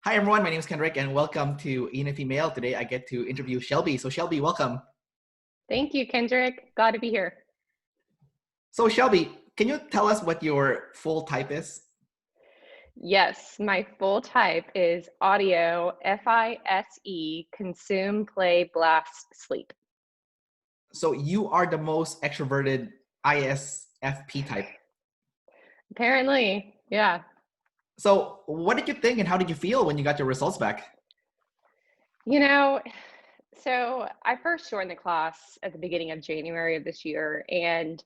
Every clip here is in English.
Hi everyone, my name is Kendrick and welcome to ENFP Mail. Today I get to interview Shelby. So Shelby, welcome. Thank you, Kendrick. Glad to be here. So Shelby, can you tell us what your full type is? Yes, my full type is audio, F-I-Se, consume, play, blast, sleep. So you are the most extroverted ISFP type. Apparently, yeah. So what did you think and how did you feel when you got your results back? You know, so I first joined the class at the beginning of January of this year, and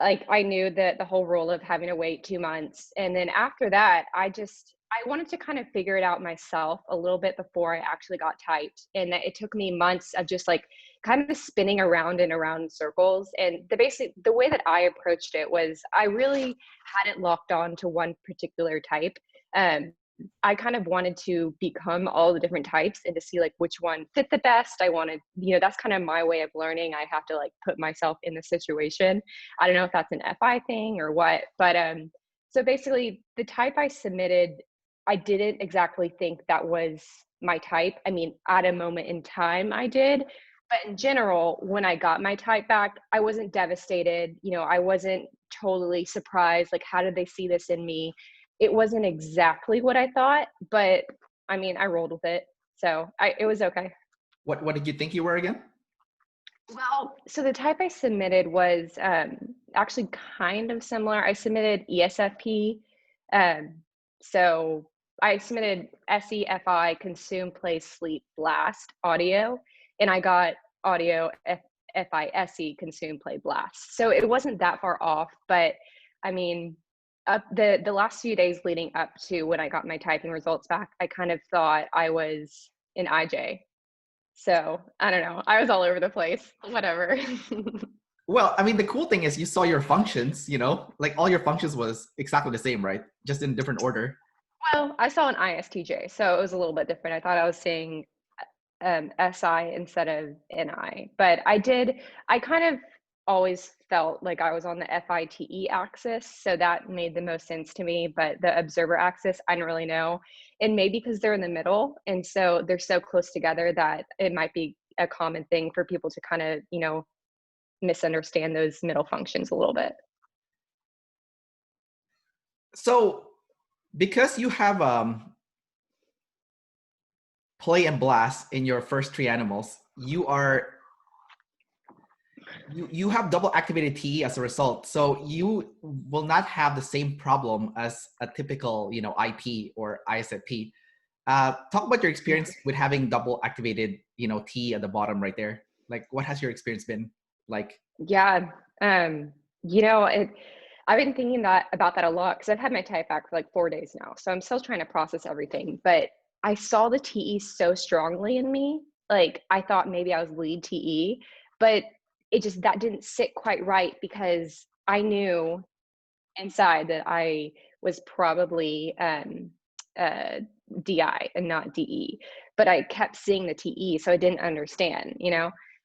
I knew that the whole rule of having to wait 2 months. And then after that, I wanted to kind of figure it out myself a little bit before I actually got typed. And that it took me months of just like kind of spinning around and around in circles. And the way that I approached it was I really hadn't locked on to one particular type. Um, I kind of wanted to become all the different types and to see like which one fit the best. I wanted, that's kind of my way of learning. I have to like put myself in the situation. I don't know if that's an FI thing or what, but so basically the type I submitted, I didn't exactly think that was my type. I mean, at a moment in time I did, but in general, when I got my type back, I wasn't devastated. I wasn't totally surprised. Like, how did they see this in me? It wasn't exactly what I thought, but I mean, I rolled with it. So it was okay. What did you think you were again? Well, so the type I submitted was actually kind of similar. I submitted ESFP. Um, so I submitted SEFI, consume, play, sleep, blast, audio, and I got audio FISE, consume, play, blast. So it wasn't that far off, but I mean, up the last few days leading up to when I got my typing results back, I kind of thought I was an IJ. So I don't know. I was all over the place. Whatever. Well, I mean, the cool thing is you saw your functions, like all your functions was exactly the same, right? Just in different order. Well, I saw an ISTJ, so it was a little bit different. I thought I was seeing SI instead of NI, but I kind of always felt like I was on the FITE axis, so that made the most sense to me. But the observer axis, I don't really know. And maybe because they're in the middle, and so they're so close together that it might be a common thing for people to kind of, misunderstand those middle functions a little bit. So because you have play and blast in your first three animals, you have double activated TE as a result. So you will not have the same problem as a typical, IP or ISFP. Talk about your experience with having double activated, T at the bottom right there. Like, what has your experience been like? Yeah. Um, you know, it, I've been thinking about that a lot because I've had my type back for like 4 days now. So I'm still trying to process everything. But I saw the TE so strongly in me. Like I thought maybe I was lead TE, but that didn't sit quite right because I knew inside that I was probably DI and not DE, but I kept seeing the TE, so I didn't understand,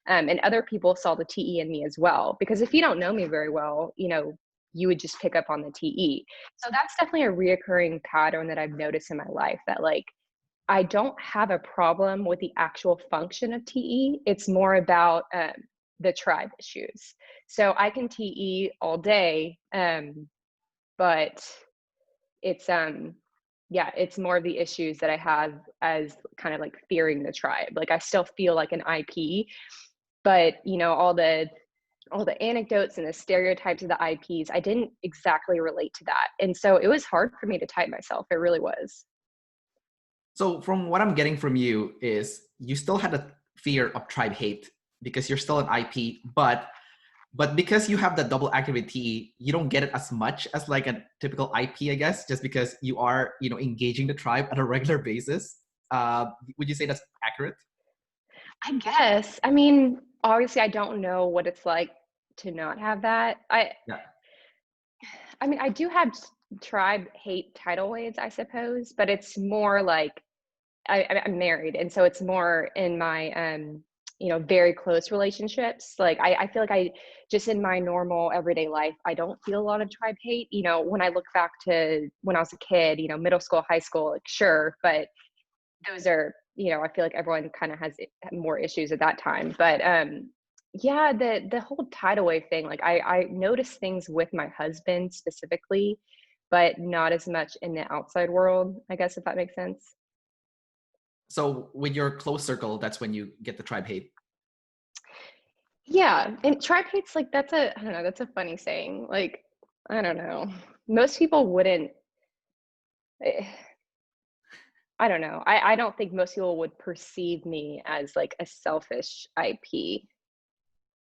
and other people saw the TE in me as well, because if you don't know me very well, you would just pick up on the TE. So that's definitely a reoccurring pattern that I've noticed in my life, that like I don't have a problem with the actual function of TE. It's more about the tribe issues. So I can TE all day, but it's yeah, it's more of the issues that I have as kind of like fearing the tribe. Like I still feel like an IP, but all the anecdotes and the stereotypes of the IPs, I didn't exactly relate to that. And so it was hard for me to type myself. It really was. So from what I'm getting from you is you still had a fear of tribe hate because you're still an IP, but because you have the double activate TE, you don't get it as much as like a typical IP, I guess, just because you are, engaging the tribe on a regular basis. Would you say that's accurate? I guess. I mean, obviously I don't know what it's like to not have that. Yeah. I mean, I do have tribe hate tidal waves, I suppose, but it's more like I'm married, and so it's more in my very close relationships. Like I feel like I just in my normal everyday life, I don't feel a lot of tribe hate. When I look back to when I was a kid, middle school, high school, like sure, but those are, I feel like everyone kind of has more issues at that time. But yeah, the whole tidal wave thing, like I notice things with my husband specifically, but not as much in the outside world, I guess, if that makes sense. So with your close circle, that's when you get the tribe hate. Yeah, and tribe hate's like I don't know, that's a funny saying. Like, I don't know. Most people wouldn't eh, I don't know. I don't think most people would perceive me as like a selfish IP.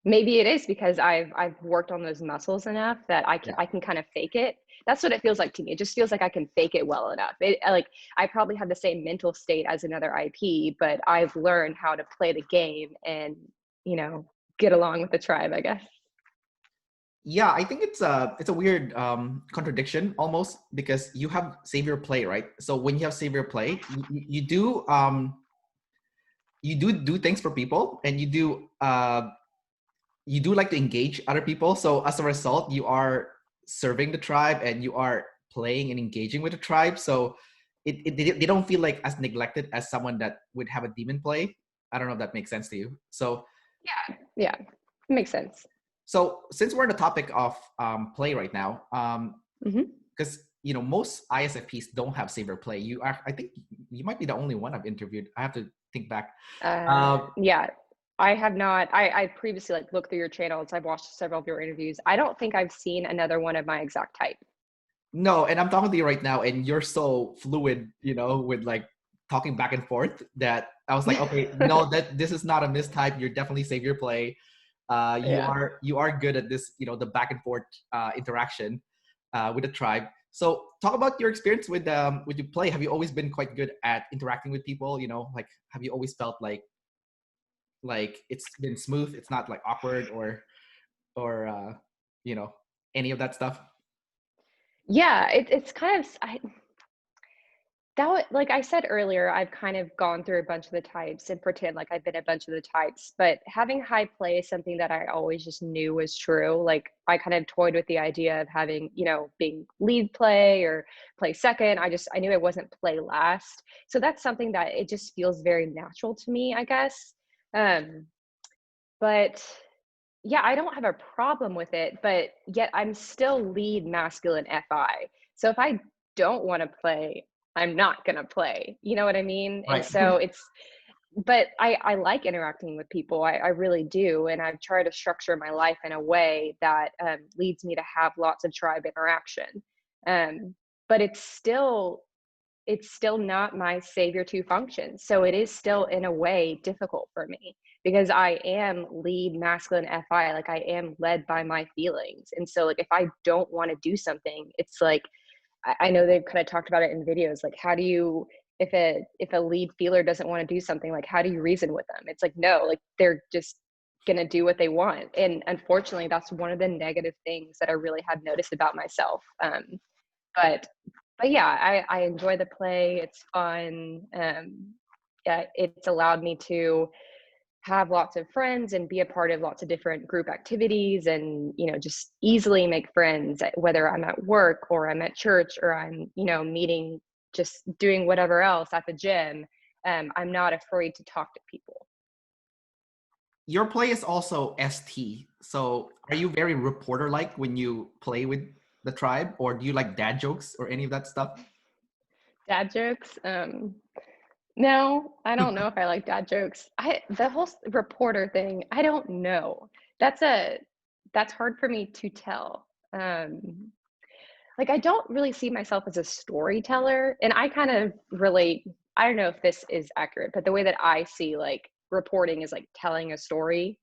Maybe it is because I've worked on those muscles enough that Yeah. I can kind of fake it. That's what it feels like to me. It just feels like I can fake it well enough. Like I probably have the same mental state as another IP, but I've learned how to play the game and, you know, get along with the tribe, I guess. Yeah, I think it's a weird contradiction almost, because you have savior play, right? So when you have savior play, you do things for people, and you do like to engage other people. So as a result, you are serving the tribe and you are playing and engaging with the tribe. So they don't feel like as neglected as someone that would have a demon play. I don't know if that makes sense to you. So Yeah, yeah, makes sense. so since we're on the topic of play right now, Hmm. because most ISFPs don't have saver play. I think you might be the only one I've interviewed. I have to think back. Yeah, I have not. I previously like looked through your channels. I've watched several of your interviews. I don't think I've seen another one of my exact type. No, and I'm talking to you right now, and you're so fluid, with like talking back and forth, that I was like, okay, no, that this is not a mistype. You're definitely savior play. You Yeah. are good at this, the back and forth interaction with the tribe. So talk about your experience with your play. Have you always been quite good at interacting with people? Like have you always felt like it's been smooth? It's not like awkward or you know any of that stuff. Yeah, it's kind of like I said earlier, I've kind of gone through a bunch of the types and pretend like I've been a bunch of the types, but having high play is something that I always just knew was true. Like I kind of toyed with the idea of having, being lead play or play second. I knew it wasn't play last. So that's something that it just feels very natural to me, I guess. Um, but yeah, I don't have a problem with it, but yet I'm still lead masculine FI. So if I don't want to play, I'm not going to play. You know what I mean? And Right. so but I like interacting with people. I really do. And I've tried to structure my life in a way that leads me to have lots of tribe interaction. But it's still not my savior to function. So it is still in a way difficult for me because I am lead masculine FI, like I am led by my feelings. And so like if I don't want to do something, it's like I know they've kind of talked about it in videos, like how do you if a lead feeler doesn't want to do something, like how do you reason with them? It's like no, like they're just gonna do what they want. And unfortunately that's one of the negative things that I really have noticed about myself. But yeah, I enjoy the play. It's fun. Yeah, it's allowed me to have lots of friends and be a part of lots of different group activities and, just easily make friends, whether I'm at work or I'm at church or I'm, meeting, just doing whatever else at the gym. I'm not afraid to talk to people. Your play is also ST. So are you very reporter like when you play with the tribe, or do you like dad jokes or any of that stuff? Dad jokes. No, I don't know if I like dad jokes. The whole reporter thing, I don't know. That's a that's hard for me to tell. Like I don't really see myself as a storyteller, and I kind of relate. I don't know if this is accurate, but the way that I see like reporting is like telling a story,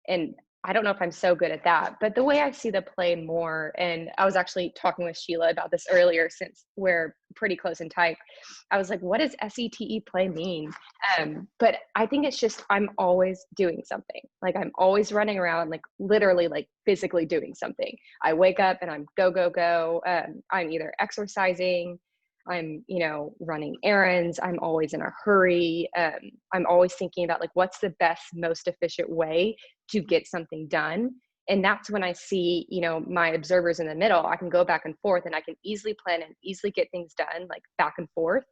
and I don't know if I'm so good at that, but the way I see the play more, and I was actually talking with Sheila about this earlier since we're pretty close in type. I was like, what does SETE play mean? But I think it's just I'm always doing something. Like I'm always running around, like literally, like physically doing something. I wake up and I'm go, go, go. I'm either exercising, I'm, running errands. I'm always in a hurry. I'm always thinking about like, what's the best, most efficient way to get something done. And that's when I see, my observers in the middle. I can go back and forth, and I can easily plan and easily get things done, like back and forth.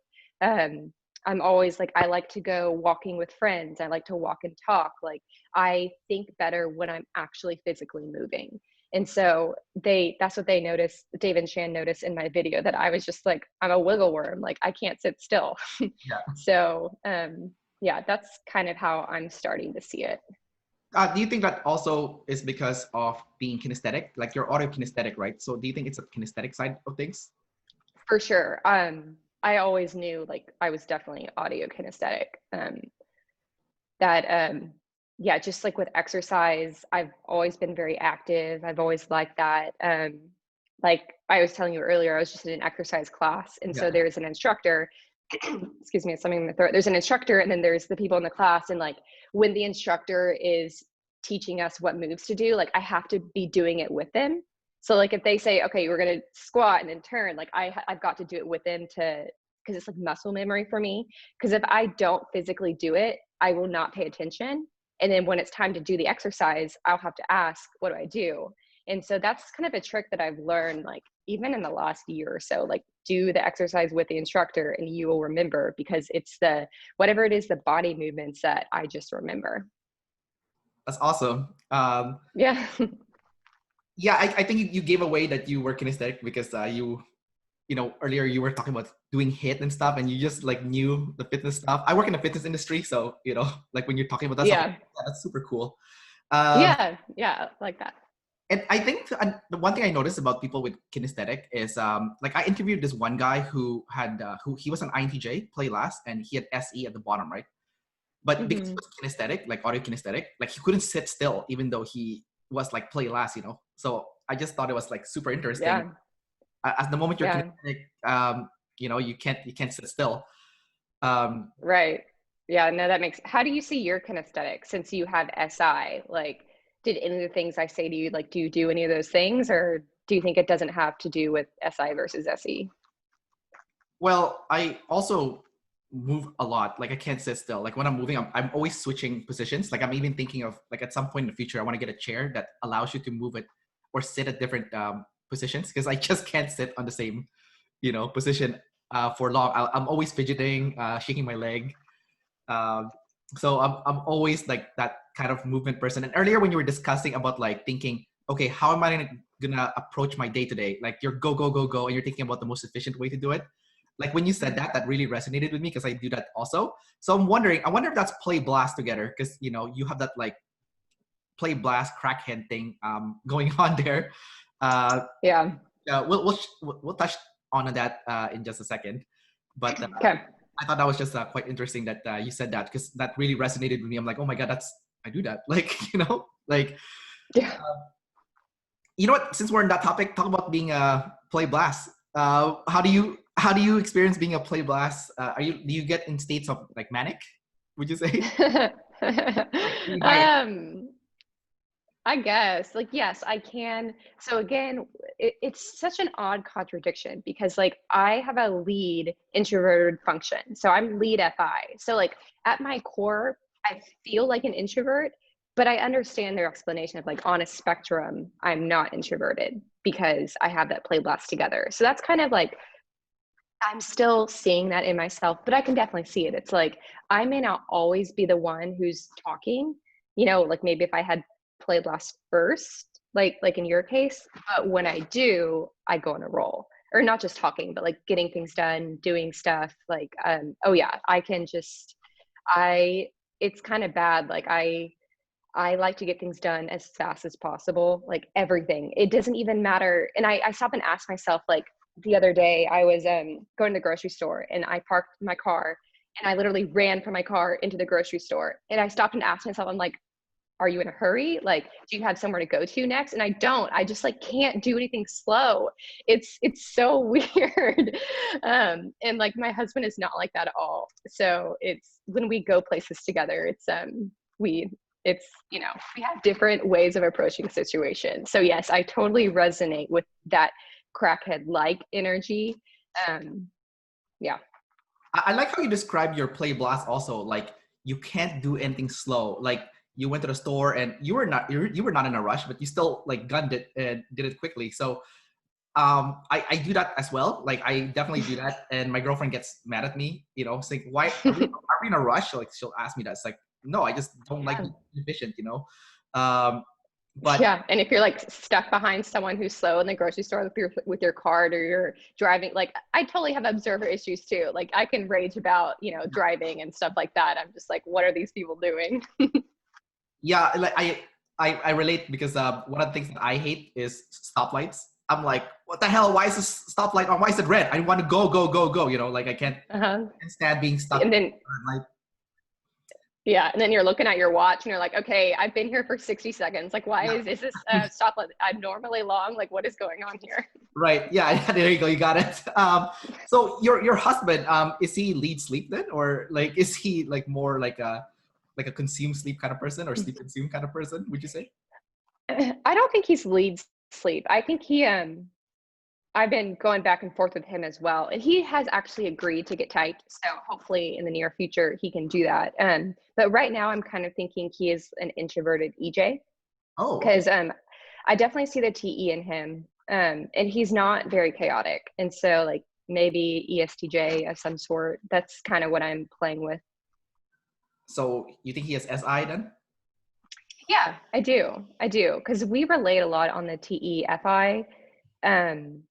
I'm always like, I like to go walking with friends. I like to walk and talk. Like, I think better when I'm actually physically moving. And so that's what they noticed. Dave and Shan noticed in my video, that I was just like, I'm a wiggle worm. Like, I can't sit still. Yeah. So, yeah, that's kind of how I'm starting to see it. Do you think that also is because of being kinesthetic? Like, you're audio kinesthetic, right? So do you think it's a kinesthetic side of things? For sure. I always knew like I was definitely audio kinesthetic. Yeah, just like with exercise, I've always been very active. I've always liked that. Like I was telling you earlier, I was just in an exercise class, and Yeah. so there's an instructor. Excuse me, it's something in the throat. There's an instructor, and then there's the people in the class. And like when the instructor is teaching us what moves to do, like I have to be doing it with them. So like if they say, okay, we're gonna squat and then turn, like I've got to do it with them, because it's like muscle memory for me. Because if I don't physically do it, I will not pay attention. And then when it's time to do the exercise, I'll have to ask, what do I do? And so that's kind of a trick that I've learned, like even in the last year or so, like do the exercise with the instructor and you will remember, because it's whatever it is, the body movements that I just remember. That's awesome. Yeah. Yeah, I think you gave away that you were kinesthetic because earlier you were talking about doing HIIT and stuff, and you just like knew the fitness stuff. I work in the fitness industry, so like when you're talking about that stuff, Yeah. yeah, that's super cool. Um, Yeah, like that. and I think the one thing I noticed about people with kinesthetic is like I interviewed this one guy who had who he was an INTJ, play last, and he had SE at the bottom, right? But because he Mm-hmm. was kinesthetic, like audio kinesthetic, like he couldn't sit still, even though he was like play last. So I just thought it was like super interesting. Yeah. At the moment you're Yeah. kinesthetic, you can't sit still. Um, Right. Yeah, no, how do you see your kinesthetic since you have SI? Like, did any of the things I say to you, like, do you do any of those things, or do you think it doesn't have to do with SI versus SE? well, I also move a lot. Like I can't sit still. Like when I'm moving, I'm always switching positions. Like I'm even thinking of like at some point in the future, I want to get a chair that allows you to move it or sit at different positions, because I just can't sit on the same position for long. I'm always fidgeting, shaking my leg. Um, so I'm always like that kind of movement person. And earlier when you were discussing about like thinking, okay, how am I gonna approach my day to day? Like you're go go go go, and you're thinking about the most efficient way to do it. Like when you said that, that really resonated with me because I do that also. So I wonder if that's play blast together, because you have that like play blast crackhead thing going on there. Uh, Yeah. we'll touch on that in just a second, but Okay. I thought that was just quite interesting that you said that, because that really resonated with me. I'm like, oh my god, I do that. Like like Yeah. you know what? Since we're in that topic, talk about being a play blast. How do you experience being a play blast? Do you get in states of like manic? Would you say? Really high. um, I guess, like, yes, I can. So again, it's such an odd contradiction, because like I have a lead introverted function. So I'm lead FI. So like at my core, I feel like an introvert, but I understand their explanation of like on a spectrum, I'm not introverted because I have that play blast together. So that's kind of like, I'm still seeing that in myself, but I can definitely see it. It's like I may not always be the one who's talking, like maybe if I had play blast first, like in your case, but when I do, I go on a roll. Or not just talking, but like getting things done, doing stuff. Like, oh yeah, I can just I it's kind of bad. Like I like to get things done as fast as possible, like everything. It doesn't even matter. And I stop and ask myself, like the other day, I was going to the grocery store and I parked my car and I literally ran from my car into the grocery store. And I stopped and asked myself, I'm like, are you in a hurry? Like, do you have somewhere to go to next? And I don't. I just like can't do anything slow. It's so weird. And like my husband is not like that at all. So it's when we go places together, we we have different ways of approaching situations. So yes, I totally resonate with that crackhead like energy. Yeah. I like how you describe your play blast also. Like you can't do anything slow. Like you went to the store and you were not in a rush, but you still like gunned it and did it quickly. So I do that as well. Like I definitely do that, and my girlfriend gets mad at me. You know, saying why are we in a rush? Like she'll ask me that. It's like no, I just don't like Yeah. being inefficient. You know, um, but Yeah, and if you're like stuck behind someone who's slow in the grocery store with your cart, or you're driving, like I totally have observer issues too. Like I can rage about, driving and stuff like that. I'm just like, what are these people doing? yeah, like I relate because one of the things that I hate is stoplights. I'm like, what the hell? Why is this stoplight on? Why is it red? I want to go, go, go, go. You know, like I Uh-huh. can't stand being stuck. And then Like, yeah, and then you're looking at your watch and you're like, okay, I've been here for 60 seconds. Like, why yeah, is this stoplight abnormally long? Like, what is going on here? right. Yeah, there you go. You got it. So your husband, is he lead sleep then, or like is he like more like a consume sleep kind of person or sleep consume kind of person? Would you say? I don't think he's lead sleep. I think I've been going back and forth with him as well, and he has actually agreed to get typed. So hopefully in the near future he can do that. But right now I'm kind of thinking he is an introverted EJ, Oh, okay. because I definitely see the TE in him, and he's not very chaotic, and so like maybe ESTJ of some sort. That's kind of what I'm playing with. So you think he has SI then? Yeah, I do, because we relate a lot on the TE-FI. Um,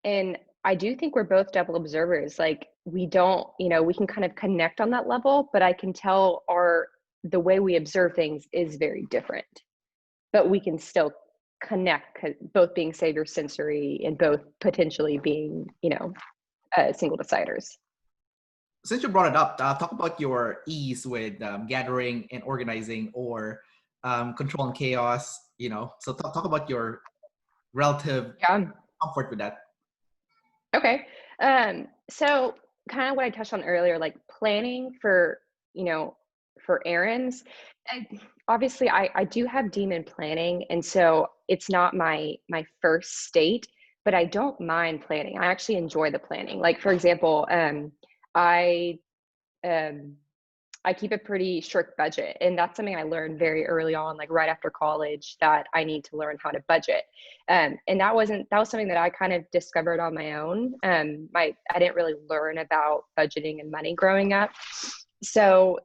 And I do think we're both double observers. Like we don't, we can kind of connect on that level, but I can tell the way we observe things is very different. But we can still connect, both being savior sensory and both potentially being, single deciders. Since you brought it up, talk about your ease with gathering and organizing or control and chaos. You know, so talk about your relative Yeah. comfort with that. Okay. So kind of what I touched on earlier, like planning you know, for errands. And obviously I do have demon planning. And so it's not my first state, but I don't mind planning. I actually enjoy the planning. Like for example, I um I keep a pretty strict budget. And that's something I learned very early on, like right after college, that I need to learn how to budget. And that was something that I kind of discovered on my own. I didn't really learn about budgeting and money growing up. So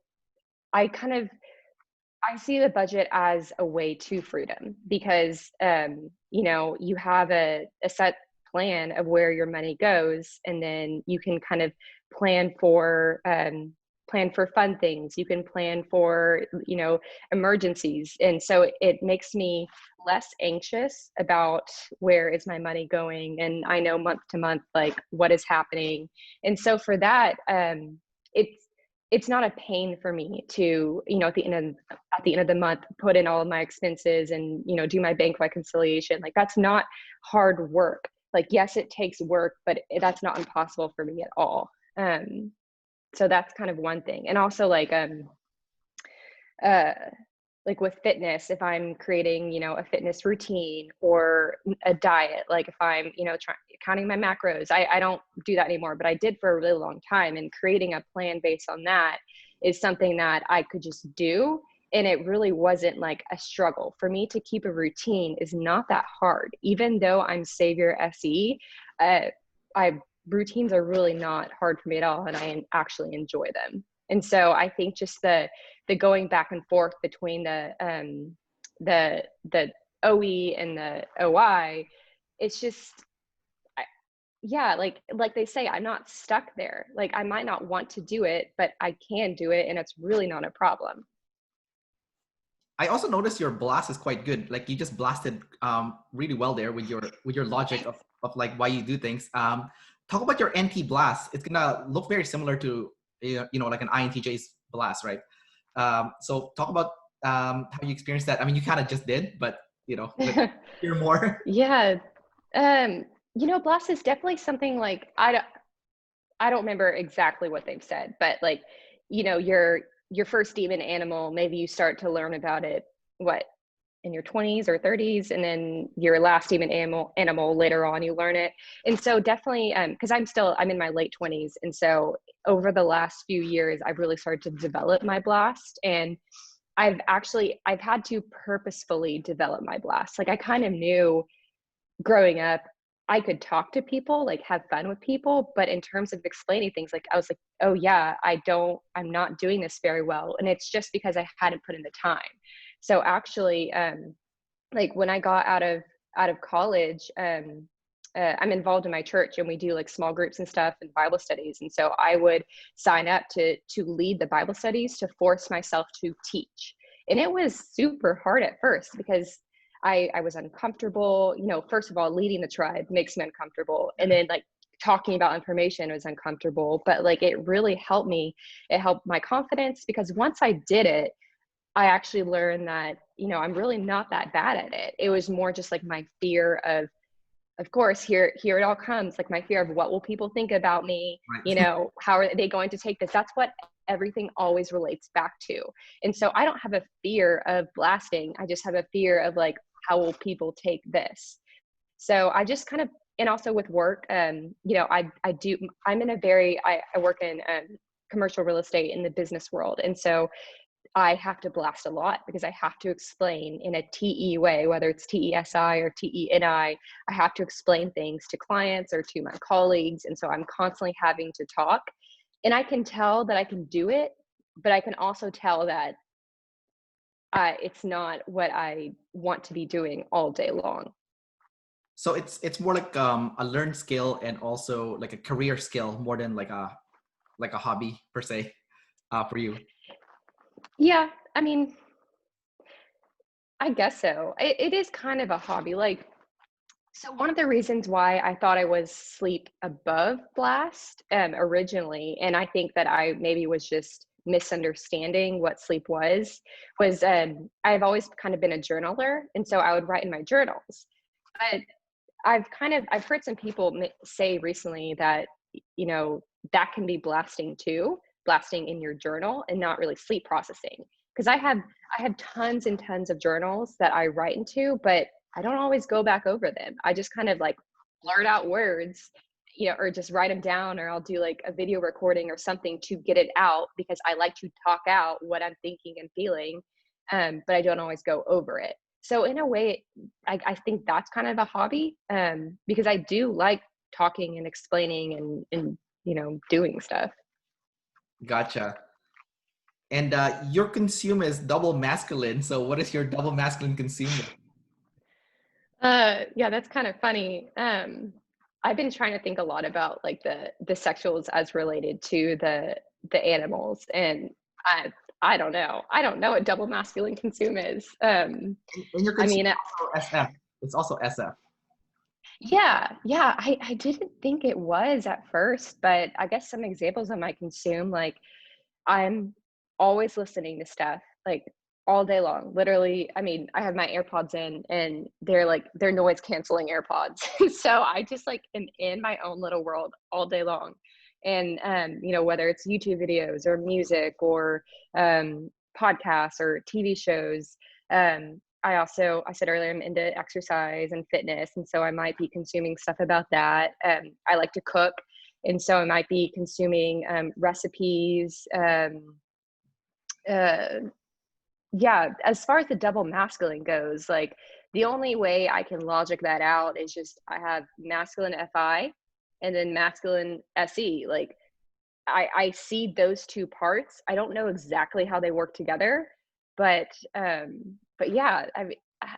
I kind of, I see the budget as a way to freedom, because, you have a set plan of where your money goes, and then you can kind of plan for, fun things. You can plan for, emergencies. And so it makes me less anxious about where is my money going. And I know month to month, like what is happening. And so for that, it's, it's not a pain for me to, at the end of the month, put in all of my expenses and, do my bank reconciliation. Like that's not hard work. Like, yes, it takes work, but that's not impossible for me at all. So that's kind of one thing. And also uh, like with fitness, if I'm creating, a fitness routine or a diet, like if I'm, counting my macros, I don't do that anymore, but I did for a really long time. And creating a plan based on that is something that I could just do. And it really wasn't like a struggle for me to keep a routine. Is not that hard. Even though I'm Savior SE, I routines are really not hard for me at all. And I actually enjoy them. And so I think just the going back and forth between the OE and the OI, it's just yeah, like they say, I'm not stuck there. Like I might not want to do it, but I can do it, and it's really not a problem. I also noticed your blast is quite good. Like you just blasted really well there with your logic of like why you do things. Talk about your NT blast. It's gonna look very similar to like an INTJ's blast, right? So talk about how you experienced that. I mean, you kind of just did, but let's hear more. Yeah. Blast is definitely something like I don't remember exactly what they've said, but like, your first demon animal, maybe you start to learn about it, what, in your 20s or 30s, and then your last even animal later on, you learn it. And so definitely, because I'm in my late 20s. And so over the last few years, I've really started to develop my blast. And I've had to purposefully develop my blast. Like I kind of knew growing up, I could talk to people, like have fun with people, but in terms of explaining things, like I was like, oh yeah, I'm not doing this very well. And it's just because I hadn't put in the time. So actually, like when I got out of college, I'm involved in my church, and we do like small groups and stuff and Bible studies. And so I would sign up to lead the Bible studies, to force myself to teach. And it was super hard at first because I was uncomfortable. You know, first of all, leading the tribe makes me uncomfortable. And then like talking about information was uncomfortable, but like it really helped me. It helped my confidence, because once I did it, I actually learned that, you know, I'm really not that bad at it. It was more just like my fear of course, here it all comes, like my fear of what will people think about me, you Right. know, how are they going to take this? That's what everything always relates back to. And so I don't have a fear of blasting. I just have a fear of like, how will people take this? So I just kind of, and also with work, you know, I work in commercial real estate in the business world. And so I have to blast a lot because I have to explain in a TE way, whether it's TESI or TENI. I have to explain things to clients or to my colleagues. And so I'm constantly having to talk. And I can tell that I can do it, but I can also tell that it's not what I want to be doing all day long. So it's more like a learned skill and also like a career skill more than like a hobby per se for you. Yeah, I mean, I guess so. It is kind of a hobby. Like, so one of the reasons why I thought I was sleep above blast originally, and I think that I maybe was just misunderstanding what sleep was I've always kind of been a journaler, and so I would write in my journals. But I've heard some people say recently that, you know, that can be blasting too, blasting in your journal and not really sleep processing. Because I have tons and tons of journals that I write into, but I don't always go back over them. I just kind of like blurt out words, you know, or just write them down, or I'll do like a video recording or something to get it out, because I like to talk out what I'm thinking and feeling, but I don't always go over it. So in a way, I think that's kind of a hobby, because I do like talking and explaining and you know, doing stuff. Gotcha. And your consume is double masculine. So what is your double masculine consume? Yeah, that's kind of funny. I've been trying to think a lot about like the sexuals as related to the animals, and I I don't know. I don't know what double masculine consume is. And your I consume mean, is also SF. It's also SF. yeah. I didn't think it was at first, but I guess some examples of my consume, like I'm always listening to stuff, like all day long. Literally, I mean, I have my AirPods in, and they're noise canceling AirPods. So I just like am in my own little world all day long. And you know, whether it's YouTube videos or music or podcasts or TV shows. I said earlier, I'm into exercise and fitness. And so I might be consuming stuff about that. I like to cook. And so I might be consuming recipes. Uh, yeah, as far as the double masculine goes, like the only way I can logic that out is just I have masculine Fi and then masculine Se. Like I see those two parts. I don't know exactly how they work together, but yeah,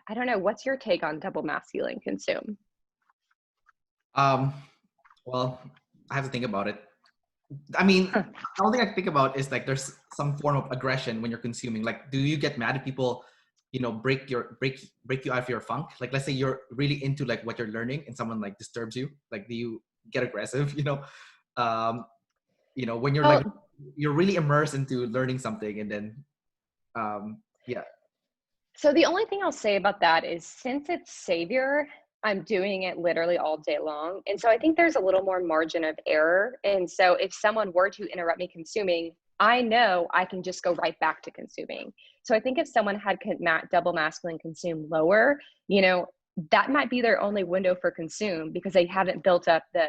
I don't know. What's your take on double masculine consume? Um, well, I have to think about it. I mean, Huh. the only thing I think about is like there's some form of aggression when you're consuming. Like, do you get mad at people, you know, break you out of your funk? Like, let's say you're really into like what you're learning and someone like disturbs you. Like, do you get aggressive? Um, when you're like Well, you're really immersed into learning something and then yeah. so the only thing I'll say about that is, since it's Savior, I'm doing it literally all day long. And so I think there's a little more margin of error. And so if someone were to interrupt me consuming, I know I can just go right back to consuming. So I think if someone had double masculine consume lower, you know, that might be their only window for consume because they haven't built up the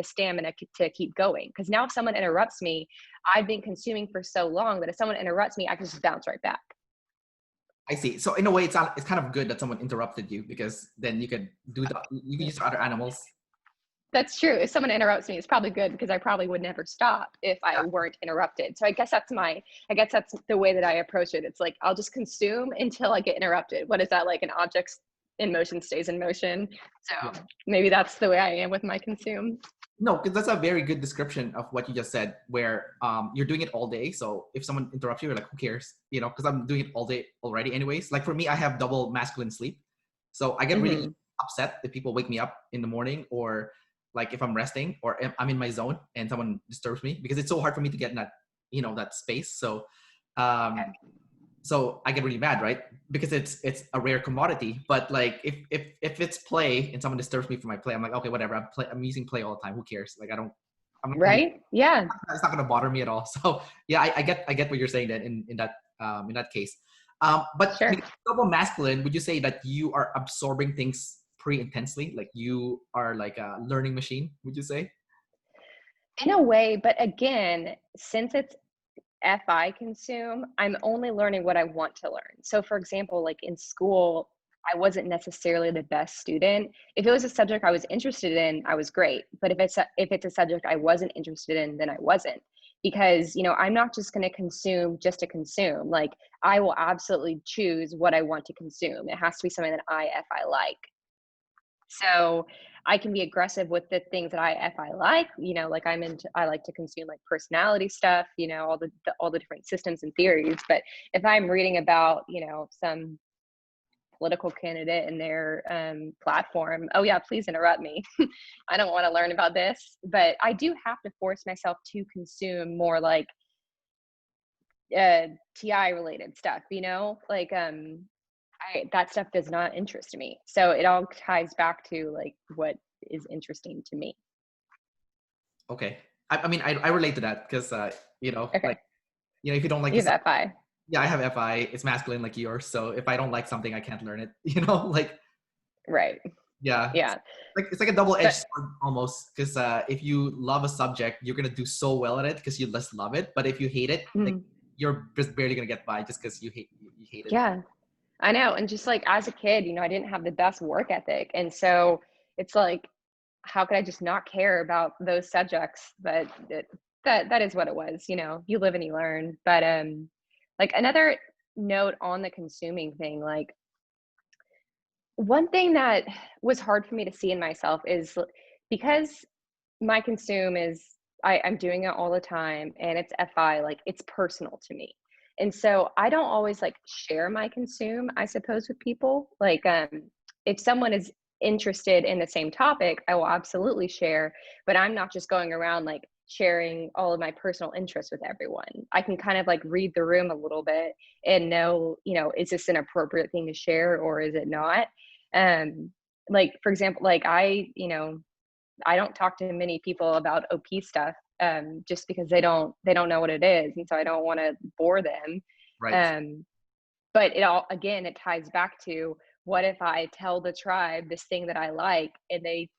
stamina to keep going. Because now if someone interrupts me, I've been consuming for so long that if someone interrupts me, I can just bounce right back. I see. So in a way, it's kind of good that someone interrupted you, because then you can you can use other animals. That's true. If someone interrupts me, it's probably good because I probably would never stop if I weren't interrupted. So I guess that's the way that I approach it. It's like, I'll just consume until I get interrupted. What is that, like an object in motion stays in motion? So maybe that's the way I am with my consume. No, because that's a very good description of what you just said, where you're doing it all day. So if someone interrupts you, you're like, who cares? You know, because I'm doing it all day already anyways. Like for me, I have double masculine sleep. So I get really upset if people wake me up in the morning, or like if I'm resting or if I'm in my zone and someone disturbs me, because it's so hard for me to get in that, you know, that space. So so I get really mad, right? Because it's a rare commodity. But like if it's play and someone disturbs me from my play, I'm like, okay, whatever. I'm using play all the time. Who cares? Like I'm not right? Yeah. It's not gonna bother me at all. So yeah, I get what you're saying then in that case. But Sure. double masculine, would you say that you are absorbing things pretty intensely? Like you are like a learning machine, would you say? In a way, but again, since it's FI consume, I'm only learning what I want to learn. So for example, like in school, I wasn't necessarily the best student. If it was a subject I was interested in, I was great. But if it's a subject I wasn't interested in, then I wasn't. Because, you know, I'm not just going to consume just to consume. Like I will absolutely choose what I want to consume. It has to be something that I like. So I can be aggressive with the things that if I like, you know, like I like to consume like personality stuff, you know, all the different systems and theories. But if I'm reading about, you know, some political candidate and their platform, oh yeah, please interrupt me. I don't want to learn about this, but I do have to force myself to consume more like TI related stuff, you know, like that stuff does not interest me. So it all ties back to like what is interesting to me. Okay. I mean, I relate to that because, you know, Okay. like, you know, if you don't like You the have FI. yeah, I have FI. It's masculine like yours. So if I don't like something, I can't learn it. You know, like Right. yeah, Yeah. it's like a double-edged But sword almost. Because if you love a subject, you're gonna do so well at it because you just love it. But if you hate it, like you're just barely gonna get by just because you hate it. yeah, I know. And just like as a kid, you know, I didn't have the best work ethic. And so it's like, how could I just not care about those subjects? But that is what it was, you know, you live and you learn. But like another note on the consuming thing, like one thing that was hard for me to see in myself is because my consume is I'm doing it all the time and it's FI, like it's personal to me. And so I don't always like share my consume, I suppose, with people. Like if someone is interested in the same topic, I will absolutely share, but I'm not just going around like sharing all of my personal interests with everyone. I can kind of like read the room a little bit and know, you know, is this an appropriate thing to share or is it not? Um, like for example, like you know, I don't talk to many people about OP stuff just because they don't know what it is, and so I don't want to bore them. Right. Um, but it all again it ties back to what if I tell the tribe this thing that I like and they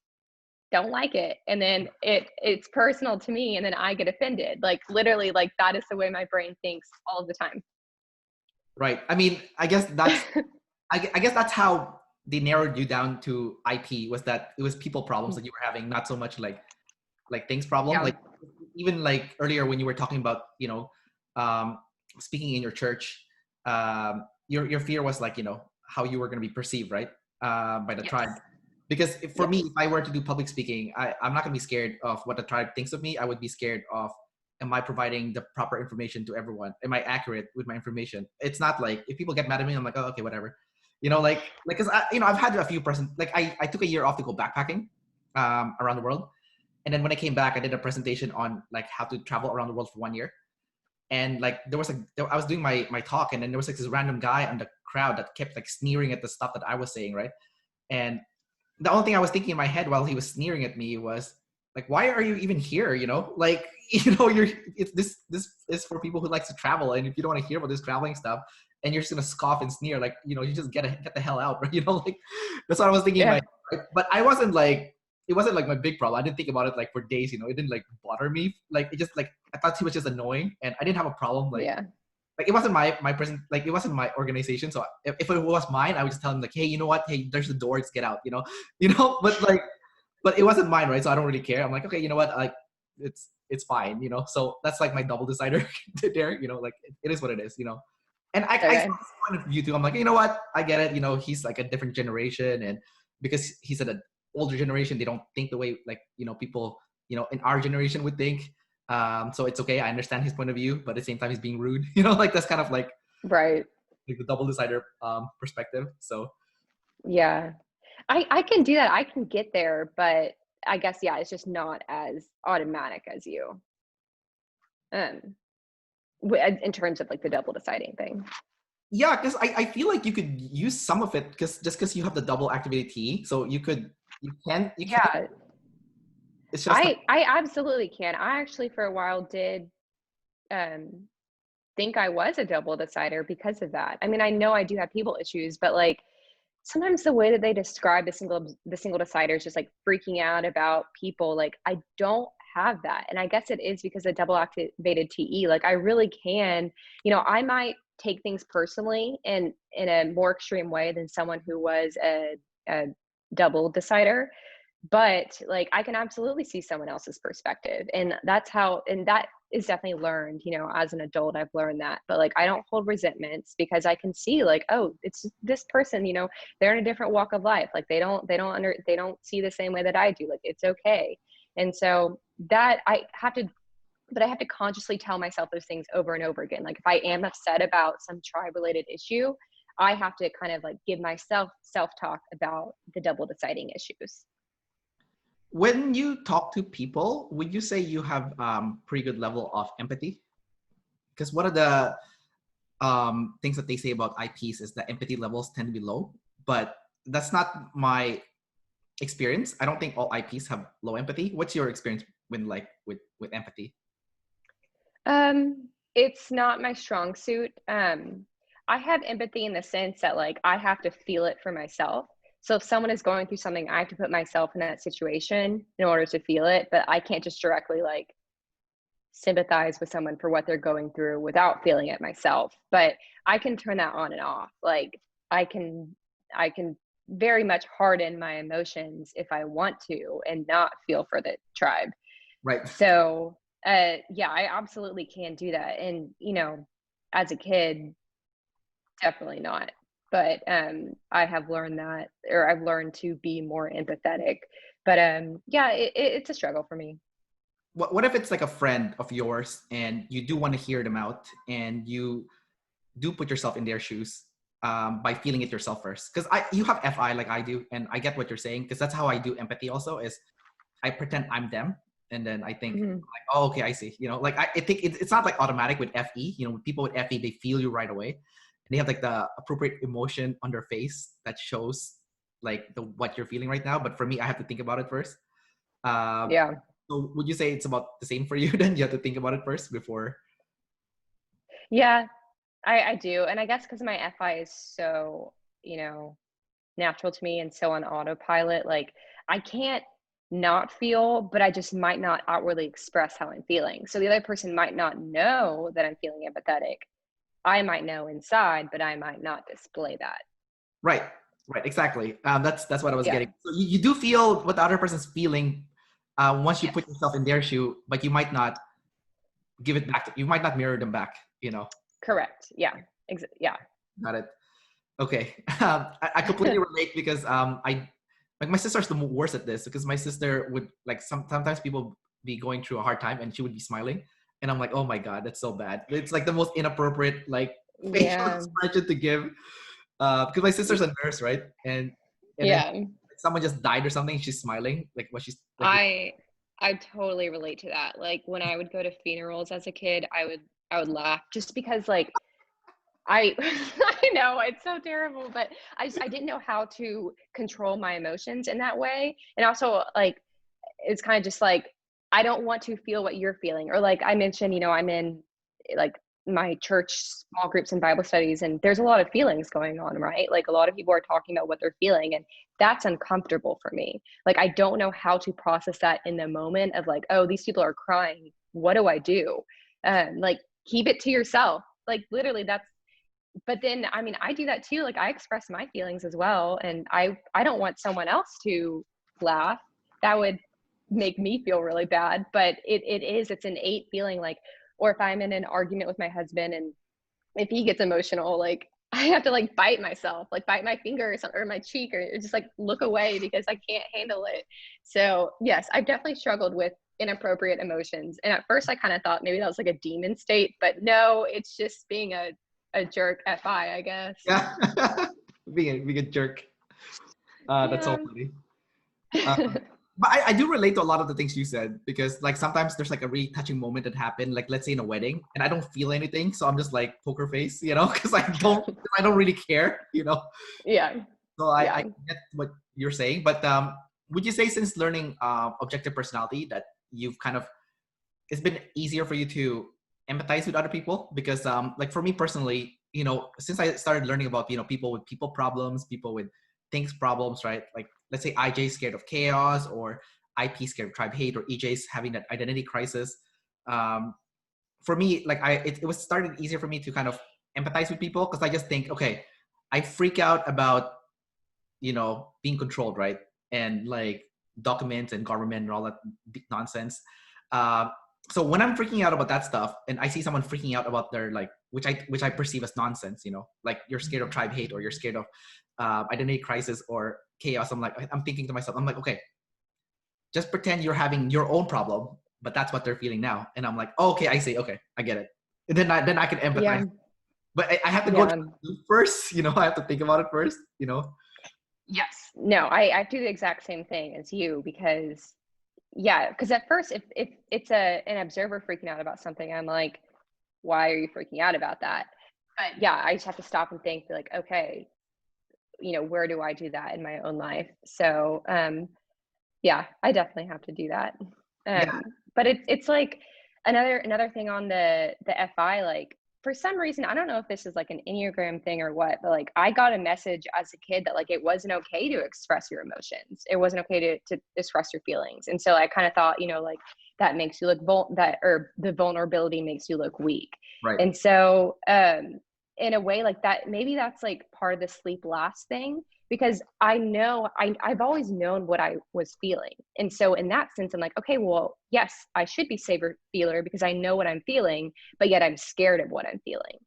don't like it, and then it's personal to me, and then I get offended. Like literally, like that is the way my brain thinks all the time. Right. I mean, I guess that's how they narrowed you down to IP, was that it was people problems that you were having, not so much like things problem. Yeah. Like even like earlier when you were talking about, you know, um, speaking in your church, your fear was like, you know, how you were going to be perceived, right, by the tribe. Yes. Because for me, Yes. if I were to do public speaking, I'm not going to be scared of what the tribe thinks of me. I would be scared of, am I providing the proper information to everyone? Am I accurate with my information? It's not like if people get mad at me, I'm like, oh, okay, whatever. You know, like, because you know, I've had a few like I took a year off to go backpacking around the world. And then when I came back, I did a presentation on like how to travel around the world for 1 year. And like I was doing my talk, and then there was like this random guy on the crowd that kept like sneering at the stuff that I was saying, right? And the only thing I was thinking in my head while he was sneering at me was, like, why are you even here? You know, like, you know, this is for people who likes to travel. And if you don't want to hear about this traveling stuff and you're just going to scoff and sneer, like, you know, you just get the hell out, right? You know, like, that's what I was thinking. Yeah. But I wasn't like, it wasn't like my big problem. I didn't think about it like for days, you know, it didn't like bother me. Like, it just like, I thought he was just annoying and I didn't have a problem. Yeah. Like it wasn't my present, like it wasn't my organization. So if it was mine, I would just tell him like, hey, you know what? Hey, there's the door, just get out, you know, you know, but it wasn't mine, right? So I don't really care. I'm like, okay, you know what? Like it's fine, you know? So that's like my double decider there, you know, like it is what it is, you know? And I saw Okay. this point of view too. I'm like, you know what? I get it. You know, he's like a different generation, and because he's an older generation, they don't think the way like, you know, people, you know, in our generation would think. So it's okay. I understand his point of view, but at the same time, he's being rude. You know, like that's kind of Right. like the double decider perspective. So Yeah. I can do that. I can get there, but I guess, yeah, it's just not as automatic as you. Um, in terms of like the double deciding thing. yeah, because I feel like you could use some of it because you have the double activated T, so you can. Yeah, It's just like, I absolutely can. I actually for a while did um think I was a double decider because of that. I mean, I know I do have people issues, but like sometimes the way that they describe the single decider is just like freaking out about people. Like I don't have that. And I guess it is because of double activated TE. Like I really can, I might take things personally and in a more extreme way than someone who was a double decider, but like I can absolutely see someone else's perspective, and that is definitely learned, as an adult. I've learned that. But like I don't hold resentments because I can see like, oh, it's this person, they're in a different walk of life. Like they don't see the same way that I do. Like it's okay. And so that I have to consciously tell myself those things over and over again. Like if I am upset about some tribe related issue, I have to kind of like give myself self-talk about the double deciding issues. when you talk to people, would you say you have pretty good level of empathy? Because one of the things that they say about IPs is that empathy levels tend to be low, but that's not my experience. I don't think all IPs have low empathy. What's your experience when like with empathy? It's not my strong suit. I have empathy in the sense that like I have to feel it for myself. So if someone is going through something, I have to put myself in that situation in order to feel it, but I can't just directly like sympathize with someone for what they're going through without feeling it myself. But I can turn that on and off. Like I can I can very much harden my emotions if I want to and not feel for the tribe. Right. So, yeah, I absolutely can do that. And, as a kid, definitely not. But I have learned that, or I've learned to be more empathetic. But yeah, it's a struggle for me. What if it's like a friend of yours and you do want to hear them out and you do put yourself in their shoes by feeling it yourself first? Because you have FI like I do, and I get what you're saying because that's how I do empathy also is I pretend I'm them, and then I think Mhm. like, oh, okay, I see. Like I think it's not like automatic with FE. With people with FE, they feel you right away, and they have like the appropriate emotion on their face that shows like what you're feeling right now. But for me, I have to think about it first. Uh, Yeah. so would you say it's about the same for you? Then you have to think about it first before. Yeah, I do. And I guess because my FI is so, natural to me and so on autopilot, like I can't not feel, but I just might not outwardly express how I'm feeling. So the other person might not know that I'm feeling empathetic. I might know inside, but I might not display that. Right, right, exactly. That's what I was Yeah. getting. So you do feel what the other person's feeling once you Yes. put yourself in their shoe, but you might not give it back. You might not mirror them back. Correct. Yeah. Yeah. Got it. Okay. I completely relate because I like my sister's the worst at this because my sister would like sometimes people be going through a hard time and she would be smiling and I'm like, oh my god, that's so bad. It's like the most inappropriate like facial Yeah. expression to give because my sister's a nurse, right? And then Yeah. someone just died or something, she's smiling like what she's like. I I totally relate to that. Like when I would go to funerals as a kid, I would laugh just because like I I know it's so terrible, but I didn't know how to control my emotions in that way. And also like it's kind of just like, I don't want to feel what you're feeling. Or like I mentioned, I'm in like my church small groups and Bible studies, and there's a lot of feelings going on, right? Like a lot of people are talking about what they're feeling, and that's uncomfortable for me. Like I don't know how to process that in the moment of like, oh, these people are crying. What do I do? Like keep it to yourself. Like literally that's, but then, I mean, I do that too. Like I express my feelings as well. And I don't want someone else to laugh. That would make me feel really bad, but it's an innate feeling. Like, or if I'm in an argument with my husband and if he gets emotional, like I have to like bite myself, like bite my finger or something, or my cheek, or just like look away because I can't handle it. So yes, I've definitely struggled with inappropriate emotions. And at first I kind of thought maybe that was like a demon state, but no, it's just being a jerk FI, I guess. Yeah. being a jerk. That's so Yeah. funny. But I do relate to a lot of the things you said, because like sometimes there's like a really touching moment that happened, like let's say in a wedding, and I don't feel anything, so I'm just like poker face, because I don't really care. Yeah. So I Yeah. get what you're saying, but would you say since learning objective personality that you've kind of it's been easier for you to empathize with other people? Because like for me personally, since I started learning about people with people problems, people with things problems, right? Like let's say IJ scared of chaos, or IP scared of tribe hate, or EJ's having that identity crisis. Um, for me, like it was started easier for me to kind of empathize with people, because I just think, okay, I freak out about being controlled, right? And like documents and government and all that nonsense. Uh, so when I'm freaking out about that stuff, and I see someone freaking out about their like, which I perceive as nonsense, like you're scared of tribe hate, or you're scared of identity crisis or chaos. I'm thinking to myself, I'm like, okay, just pretend you're having your own problem, but that's what they're feeling now. And I'm like, oh, okay, I see, okay, I get it. And then I can empathize. Yeah. But I have to go Yeah. to first, I have to think about it first. Yes. No, I do the exact same thing as you, because because at first if it's an observer freaking out about something, I'm like, why are you freaking out about that? But yeah, I just have to stop and think, like, okay, where do I do that in my own life? So yeah, I definitely have to do that. Yeah. But it's like another thing on the FI, like for some reason, I don't know if this is like an Enneagram thing or what, but like I got a message as a kid that like it wasn't okay to express your emotions. It wasn't okay to express your feelings. And so I kind of thought, like that makes you look or the vulnerability makes you look weak. Right. And so in a way like that, maybe that's like part of the sleep last thing, because I know I've always known what I was feeling. And so in that sense, I'm like, okay, well, yes, I should be saber feeler because I know what I'm feeling, but yet I'm scared of what I'm feeling.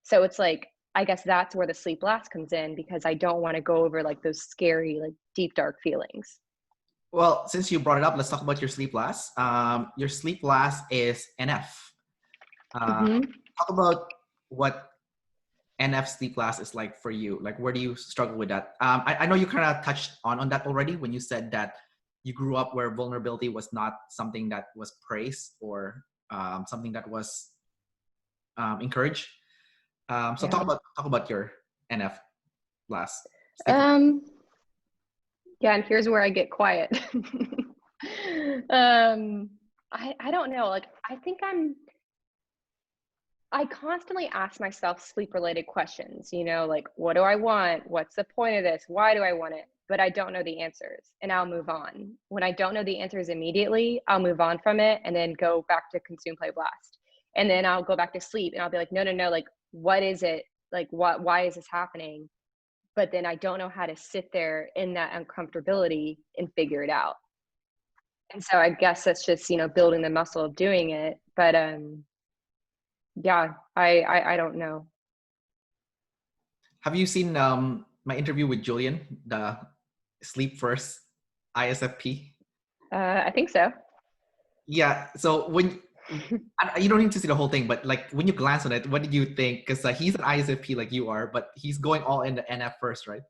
So it's like, I guess that's where the sleep last comes in, because I don't want to go over like those scary, like deep, dark feelings. Well, since you brought it up, let's talk about your sleep last. Your sleep last is NF. Mm-hmm. Talk about what NF sleep last is like for you. Like, where do you struggle with that? I know you kind of touched on that already when you said that you grew up where vulnerability was not something that was praised, or something that was encouraged. So Yeah. talk about your NF last sleep last. Um, yeah. And here's where I get quiet. I don't know. Like, I think I constantly ask myself sleep related questions, like, what do I want? What's the point of this? Why do I want it? But I don't know the answers, and I'll move on. When I don't know the answers immediately, I'll move on from it and then go back to consume, play, blast. And then I'll go back to sleep and I'll be like, no, no, no. Like, what is it? Like, why is this happening? But then I don't know how to sit there in that uncomfortability and figure it out. And so I guess that's just, building the muscle of doing it. But, yeah, I don't know. Have you seen my interview with Julian, the sleep first ISFP? I think so. Yeah. So when you don't need to see the whole thing, but like when you glance on it, what did you think? Because he's an ISFP like you are, but he's going all in the NF first, right?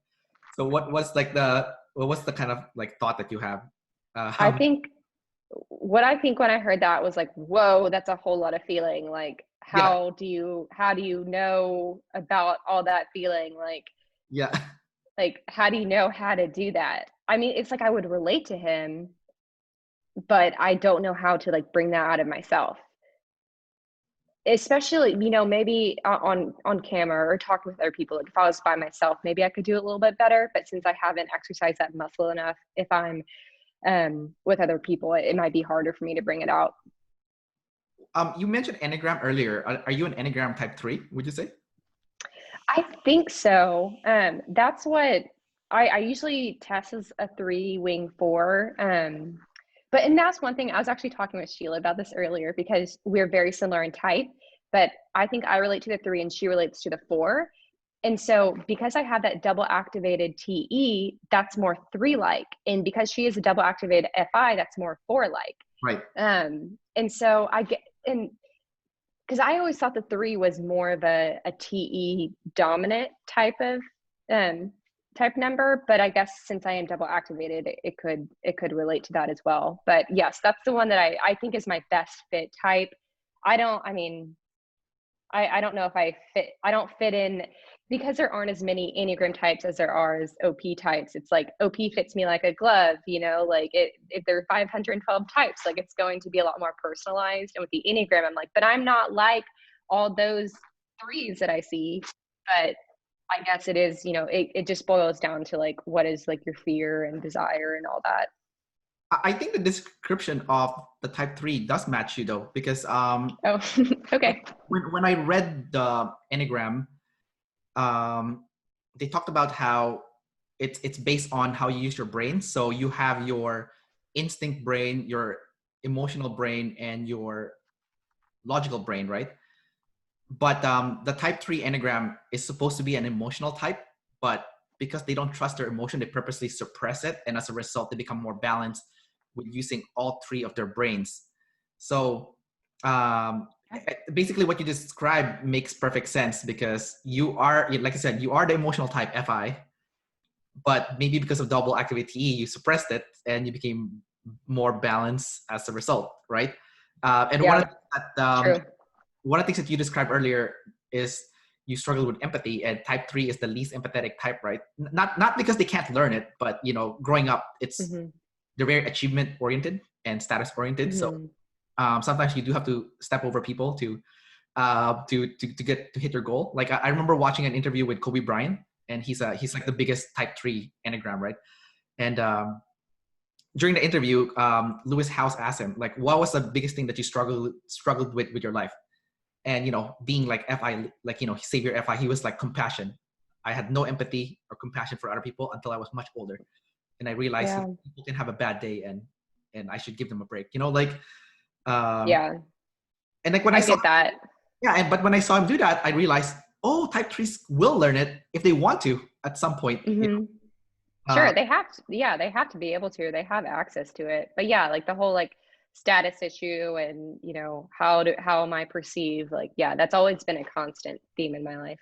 So what's the kind of like thought that you have? I How? think what I think when I heard that was like, whoa, that's a whole lot of feeling. Like, Yeah. how do you know about all that feeling? Yeah. Like, how do you know how to do that? I mean, it's like I would relate to him, but I don't know how to like bring that out of myself. Especially, you know, maybe on camera or talking with other people. Like if I was by myself, maybe I could do it a little bit better. But since I haven't exercised that muscle enough, if I'm with other people, it might be harder for me to bring it out. You mentioned Enneagram earlier. Are you an Enneagram type 3, would you say? I think so. That's what I usually test as a 3 wing 4. But and that's one thing I was actually talking with Sheila about this earlier because we're very similar in type, but I think I relate to the 3 and she relates to the 4. And so because I have that double activated TE, that's more 3 like. And because she is a double activated FI, that's more 4 like. Right. And so I get, and because I always thought the 3 was more of a TE dominant type of type number, but I guess since I am double activated, it could relate to that as well. But yes, that's the one that I think is my best fit type. I mean, I don't know if I don't fit in because there aren't as many Enneagram types as there are as OP types. It's like OP fits me like a glove, you know, like if there are 512 types, like it's going to be a lot more personalized. And with the Enneagram, I'm like, but I'm not like all those 3s that I see. But I guess it is, you know, it just boils down to like, what is like your fear and desire and all that. I think the description of the type 3 does match you though, because Oh, okay. when I read the Enneagram, they talked about how it's based on how you use your brain. So you have your instinct brain, your emotional brain, and your logical brain, right? But the type 3 Enneagram is supposed to be an emotional type, but because they don't trust their emotion, they purposely suppress it. And as a result, they become more balanced with using all 3 of their brains. So basically what you described makes perfect sense because you are, like I said, you are the emotional type FI, but maybe because of double activity, you suppressed it and you became more balanced as a result, right? And Yeah, true. one of the things that you described earlier is you struggle with empathy, and type 3 is the least empathetic type, right? Not because they can't learn it, but you know, growing up, Mm-hmm. they're very achievement oriented and status oriented. So Mm-hmm. sometimes you do have to step over people to get to hit your goal. Like I remember watching an interview with Kobe Bryant, and he's like the biggest type 3 Enneagram, right? And during the interview, Lewis House asked him, like, what was the biggest thing that you struggled with your life? And you know, being like FI, like, you know, savior FI, he was like compassion. I had no empathy or compassion for other people until I was much older, and I realized, you Yeah. know, people can have a bad day, and I should give them a break. You know, like, um, Yeah. and like when I I saw, get that. yeah, but when I saw him do that, I realized, oh, type 3s will learn it if they want to at some point. You Mm-hmm. know? Sure, they have to, yeah, they have to be able to. They have access to it. But yeah, like the whole like status issue and, you know, how am I perceived? Like, yeah, that's always been a constant theme in my life.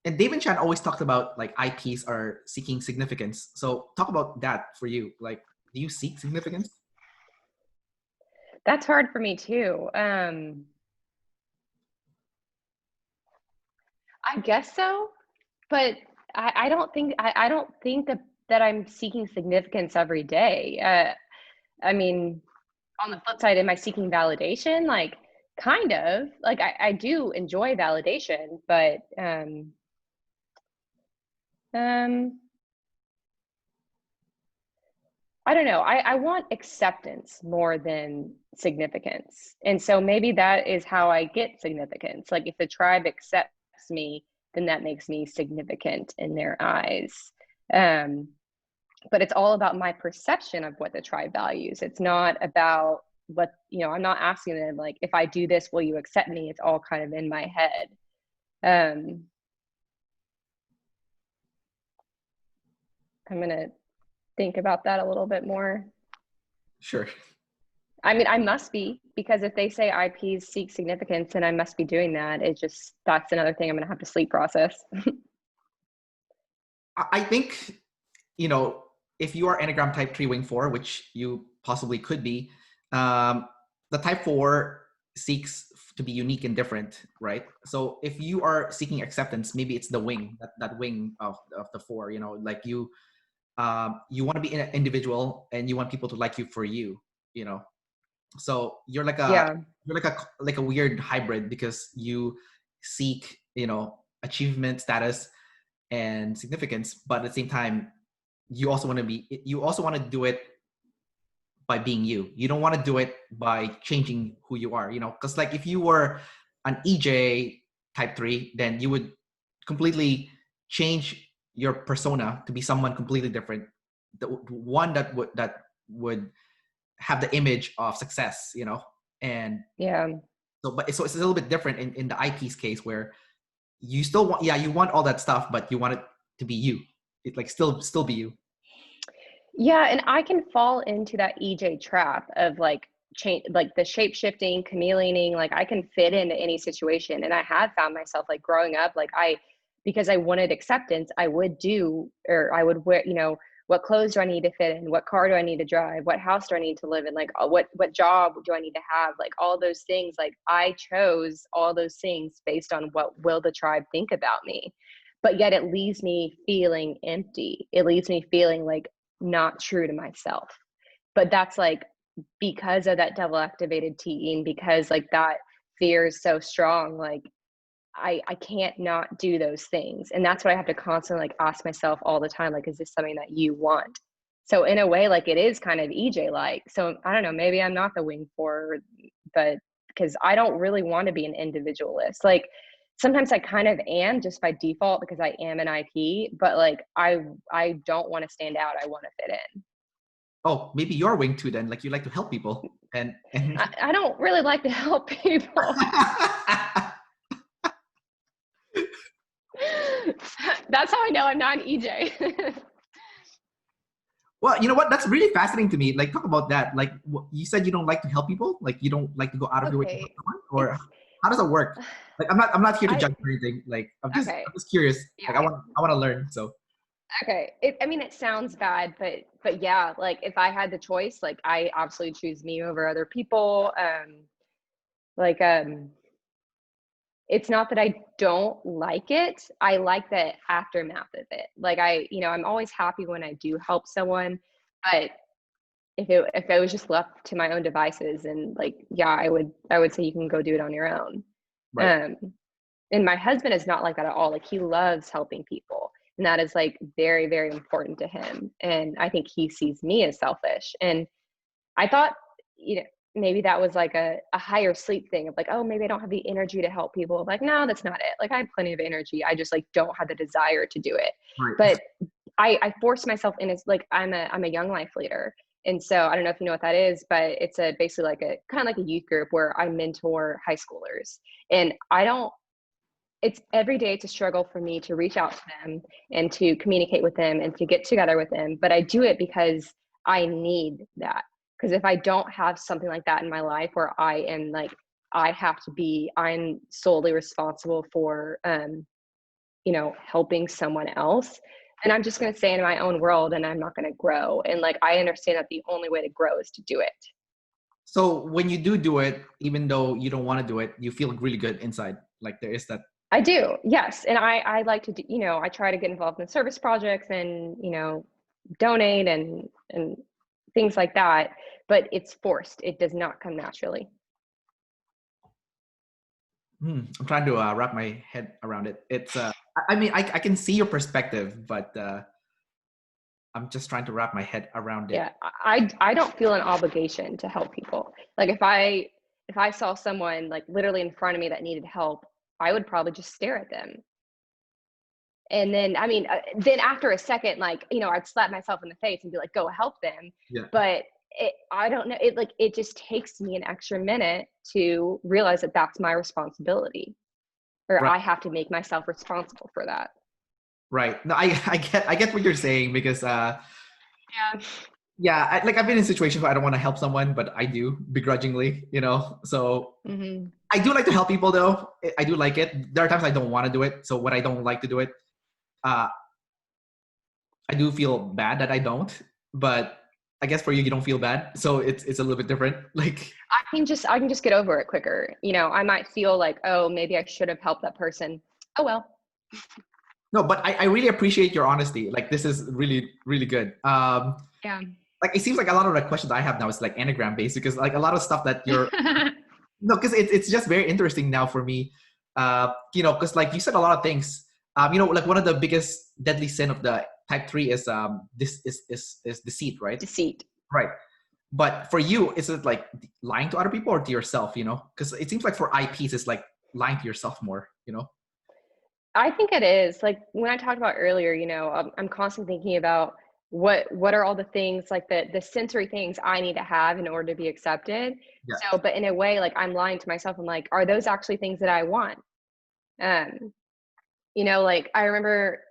And Dave and Chan always talked about like IPs are seeking significance. So talk about that for you. Like, do you seek significance? That's hard for me too. I guess so, but I don't think that I'm seeking significance every day. I mean, on the flip side, am I seeking validation? Like, kind of. Like, I do enjoy validation, but um, I don't know. I want acceptance more than significance. And so maybe that is how I get significance. Like, if the tribe accepts me, then that makes me significant in their eyes. Um, but it's all about my perception of what the tribe values. It's not about what, you know, I'm not asking them like, if I do this, will you accept me? It's all kind of in my head. I'm gonna think about that a little bit more. Sure. I mean, I must be, because if they say IPs seek significance, then I must be doing that. It just, that's another thing I'm gonna have to sleep process. I think, you know, if you are Enneagram type 3 wing 4, which you possibly could be, the type 4 seeks to be unique and different, right? So if you are seeking acceptance, maybe it's the wing, that wing of the 4, you know, like you want to be an individual and you want people to like you for you. you know. So you're Yeah. like a weird hybrid because you seek, you know, achievement, status, and significance, but at the same time, you also want to do it by being you. You don't want to do it by changing who you are, you know, because like if you were an EJ type 3, then you would completely change your persona to be someone completely different. The one that would have the image of success, you know. And Yeah. so it's a little bit different in the IP's case, where you still want, yeah, you want all that stuff, but you want it to be you. It like still be you. Yeah, and I can fall into that EJ trap of like change, like the shape shifting, chameleoning. Like I can fit into any situation, and I have found myself like growing up, like because I wanted acceptance, I would do, or I would wear, you know, what clothes do I need to fit in? What car do I need to drive? What house do I need to live in? Like what job do I need to have? Like all those things. Like I chose all those things based on what will the tribe think about me. But yet it leaves me feeling empty. It leaves me feeling like not true to myself. But that's like because of that double activated TE, and because like that fear is so strong, like I can't not do those things. And that's what I have to constantly like ask myself all the time, like, is this something that you want? So in a way, like it is kind of EJ like. So I don't know, maybe I'm not the wing for, but because I don't really want to be an individualist. Like sometimes I kind of am just by default because I am an IP, but like I don't want to stand out. I want to fit in. Oh, maybe you're wing too then. Like you like to help people and I don't really like to help people. That's how I know I'm not an EJ. Well, you know what? That's really fascinating to me. Like, talk about that. Like, you said you don't like to help people. Like, you don't like to go out of your way to help Okay, someone, or it's how does it work? Like, I'm not here to I judge or anything. Like, I'm just, okay, I'm just curious. Like, yeah, I want to learn. So, okay. I mean, it sounds bad, but yeah, like if I had the choice, like I absolutely choose me over other people. Like it's not that I don't like it. I like the aftermath of it. Like I'm always happy when I do help someone, but if it was just left to my own devices, and like yeah, I would say you can go do it on your own. right. Um, and my husband is not like that at all. Like he loves helping people, and that is like very, very important to him. And I think he sees me as selfish. And I thought, you know, maybe that was like a higher sleep thing of like, oh, maybe I don't have the energy to help people. Like, no, that's not it. Like I have plenty of energy. I just like don't have the desire to do it. Right. But I force myself in. It's like I'm a young life leader. And so I don't know if you know what that is, but it's a basically like a kind of like a youth group where I mentor high schoolers. And I don't it's every day it's a struggle for me to reach out to them and to communicate with them and to get together with them. But I do it because I need that. Because if I don't have something like that in my life where I am like, I'm solely responsible for, helping someone else, and I'm just going to stay in my own world and I'm not going to grow. And like, I understand that the only way to grow is to do it. So when you do it, even though you don't want to do it, you feel really good inside. Like there is that. I do, yes. And I like to do, I try to get involved in service projects and, donate and things like that, but it's forced. It does not come naturally. I'm trying to wrap my head around it. It's. I mean, I can see your perspective, but I'm just trying to wrap my head around it. Yeah, I don't feel an obligation to help people. Like if I saw someone like literally in front of me that needed help, I would probably just stare at them. And then, I mean, then after a second, like, I'd slap myself in the face and be like, go help them. Yeah. But I don't know. It just takes me an extra minute to realize that that's my responsibility, or Right. I have to make myself responsible for that. Right. No, I get what you're saying because Yeah. yeah, I've been in situations where I don't want to help someone, but I do begrudgingly, you know. So Mm-hmm. I do like to help people, though. I do like it. There are times I don't want to do it. So when I don't like to do it, uh, I do feel bad that I don't. But I guess for you, you don't feel bad, so it's a little bit different. Like I can just get over it quicker. I might feel like, oh, maybe I should have helped that person. Oh well. no, but I really appreciate your honesty. Like this is really really good. Yeah. like, it seems like a lot of the questions I have now is like Enneagram based, because like a lot of stuff that you're, no, because it's just very interesting now for me. Because like you said a lot of things. Like one of the biggest deadly sin of the type 3 is this is deceit, right? Deceit. Right. But for you, is it like lying to other people or to yourself? Because it seems like for IPs, it's like lying to yourself more. I think it is. Like when I talked about earlier, I'm constantly thinking about what are all the things, like the sensory things I need to have in order to be accepted. Yeah. So, but in a way, like I'm lying to myself. I'm like, are those actually things that I want? Um, like I remember,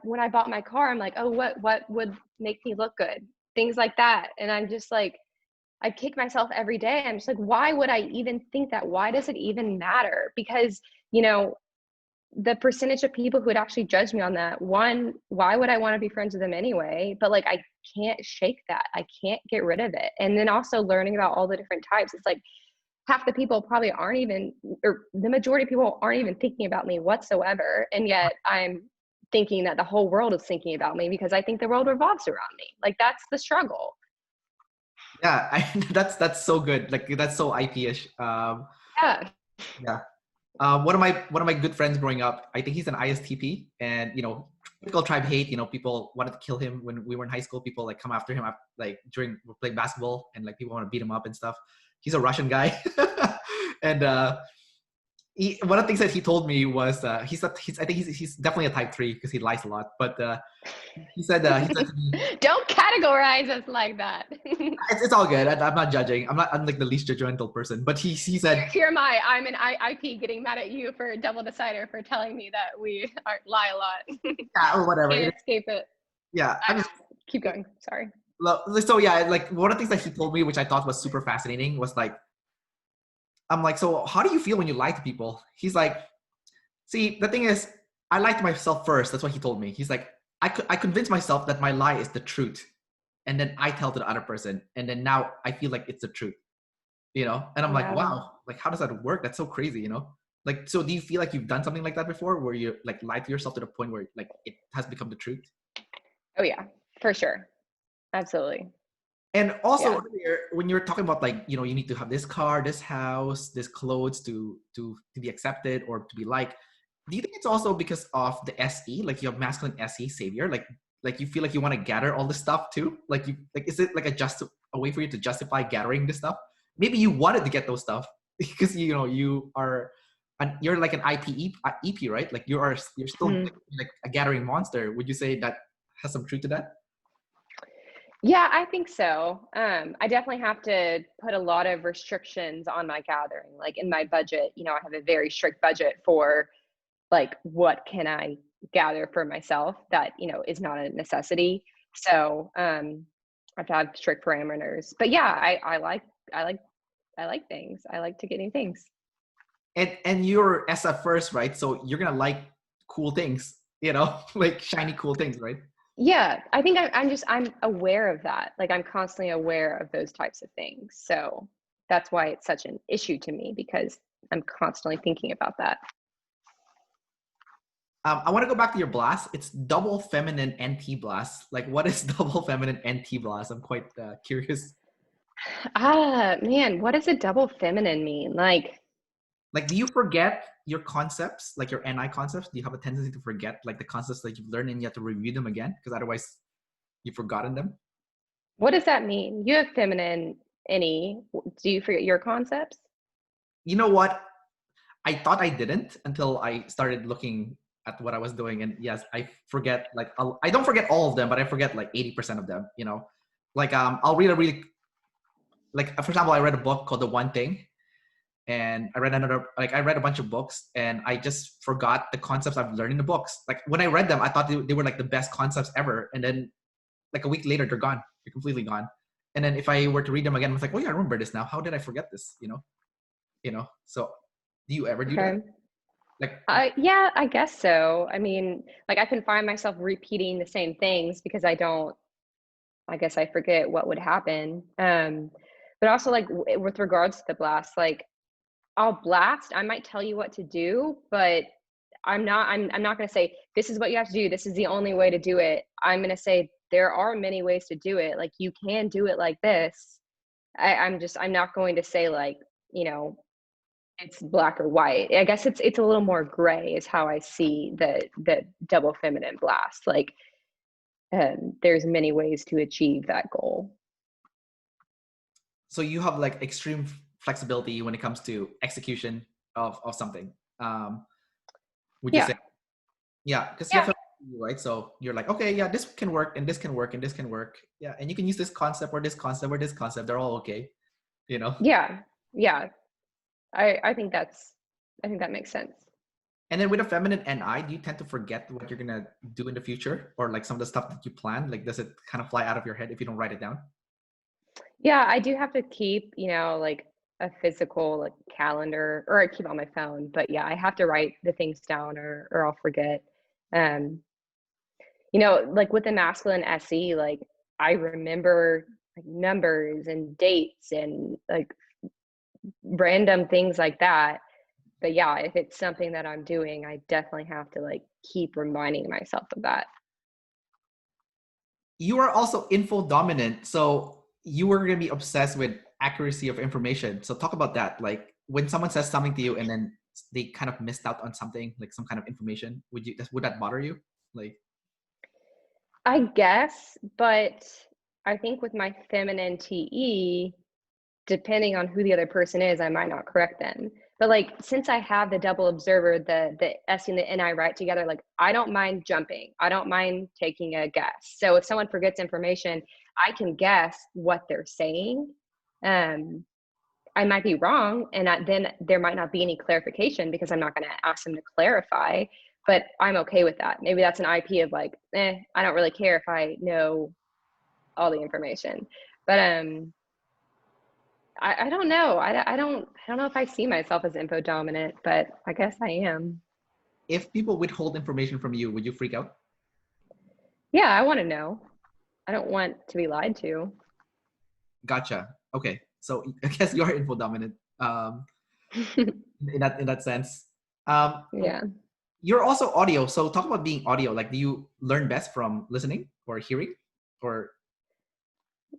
when I bought my car, I'm like, oh, what would make me look good? Things like that. And I'm just like, I kick myself every day. I'm just like, why would I even think that? Why does it even matter? Because, the percentage of people who would actually judge me on that, one, why would I want to be friends with them anyway? But like, I can't shake that. I can't get rid of it. And then also learning about all the different types. It's like half the people probably aren't even, or the majority of people aren't even thinking about me whatsoever. And yet I'm thinking that the whole world is thinking about me because I think the world revolves around me. Like that's the struggle. Yeah, that's so good. Like that's so IP-ish. Yeah. Yeah. One of my good friends growing up, I think he's an ISTP, and typical tribe hate. People wanted to kill him when we were in high school. People like come after him, like during we playing basketball, and like people want to beat him up and stuff. He's a Russian guy, and one of the things that he told me was I think he's definitely a type 3 because he lies a lot. But he said to me, Don't categorize us like that. it's all good. I'm not judging. I'm like the least judgmental person. But he said, Here am I. I'm an IP getting mad at you for double decider for telling me that we lie a lot. yeah, or whatever. Can't escape it. Yeah, Keep going. Sorry. so yeah, like one of the things that he told me, which I thought was super fascinating, was like, I'm like, so how do you feel when you lie to people? He's like, see, the thing is, I lie to myself first. That's what he told me. He's like, I convince myself that my lie is the truth, and then I tell to the other person, and then now I feel like it's the truth, And I'm like, Yeah. wow, like how does that work? That's so crazy, Like, so do you feel like you've done something like that before, where you like lie to yourself to the point where like it has become the truth? Oh yeah, for sure. Absolutely. And also Yeah. earlier, when you're talking about like, you need to have this car, this house, this clothes to be accepted or to be liked. Do you think it's also because of the SE? Like you have masculine SE savior, like you feel like you want to gather all this stuff too? Is it like a way for you to justify gathering this stuff? Maybe you wanted to get those stuff because you're like an EP, right? Like you're still like a gathering monster. Would you say that has some truth to that? Yeah, I think so. I definitely have to put a lot of restrictions on my gathering. Like in my budget, I have a very strict budget for like what can I gather for myself that, is not a necessity. So I have to have strict parameters. But yeah, I like things. I like to get new things. And you're SF first, right? So you're gonna like cool things, like shiny cool things, right? Yeah, I think I'm aware of that. Like I'm constantly aware of those types of things. So that's why it's such an issue to me because I'm constantly thinking about that. I want to go back to your blast. It's double feminine NT blast. Like, what is double feminine NT blast? I'm quite curious. Man, what does a double feminine mean? Like, do you forget your concepts, like your NI concepts? Do you have a tendency to forget like the concepts that you've learned and you have to review them again because otherwise you've forgotten them? what does that mean? You have feminine any. Do you forget your concepts? You know what? I thought I didn't until I started looking at what I was doing. And yes, I forget, like, I don't forget all of them, but I forget like 80% of them, Like, I'll read a really, like, for example, I read a book called The One Thing, and I read a bunch of books and I just forgot the concepts I've learned in the books. Like when I read them, I thought they were like the best concepts ever. And then like a week later, they're gone. They're completely gone. And then if I were to read them again, I was like, oh yeah, I remember this now. How did I forget this? So do you ever do that? Okay. Like, Yeah, I guess so. I mean, like I can find myself repeating the same things because I guess I forget what would happen. But also like with regards to the blast, like I'll blast, I might tell you what to do, but I'm not going to say, this is what you have to do. This is the only way to do it. I'm going to say, there are many ways to do it. Like, you can do it like this. I'm not going to say like, you know, it's black or white. I guess it's a little more gray is how I see the double feminine blast. Like, there's many ways to achieve that goal. So you have like extreme flexibility when it comes to execution of something. Would you Yeah. say? Yeah, because you Yeah. have right. So you're like, okay, yeah, this can work, and this can work, and this can work. Yeah, and you can use this concept or this concept or this concept. They're all okay, you know. Yeah. Yeah. I think that makes sense. And then with a feminine NI, do you tend to forget what you're gonna do in the future, or like some of the stuff that you plan? Like, does it kind of fly out of your head if you don't write it down? Yeah, I do have to keep, you know, like a physical like calendar, or I keep on my phone, but yeah, I have to write the things down or I'll forget. Um, you know, like with the masculine SE, like I remember like numbers and dates and like random things like that. But yeah, if it's something that I'm doing, I definitely have to like keep reminding myself of that. You are also info dominant, so you were gonna be obsessed with accuracy of information. So talk about that. Like when someone says something to you and then they kind of missed out on something, like some kind of information, would that bother you? Like, I guess, but I think with my feminine TE, depending on who the other person is, I might not correct them. But like since I have the double observer, the S and the NI right together, like I don't mind jumping. I don't mind taking a guess. So if someone forgets information, I can guess what they're saying. Um, I might be wrong, and then there might not be any clarification because I'm not going to ask them to clarify. But I'm okay with that. Maybe that's an IP of like, I don't really care if I know all the information. But I don't know. I don't know if I see myself as info dominant, but I guess I am. if people withhold information from you, would you freak out? Yeah, I want to know. I don't want to be lied to. Gotcha. Okay, so I guess you are info dominant in that sense. Um, Yeah. you're also audio, so talk about being audio. Like, do you learn best from listening or hearing, or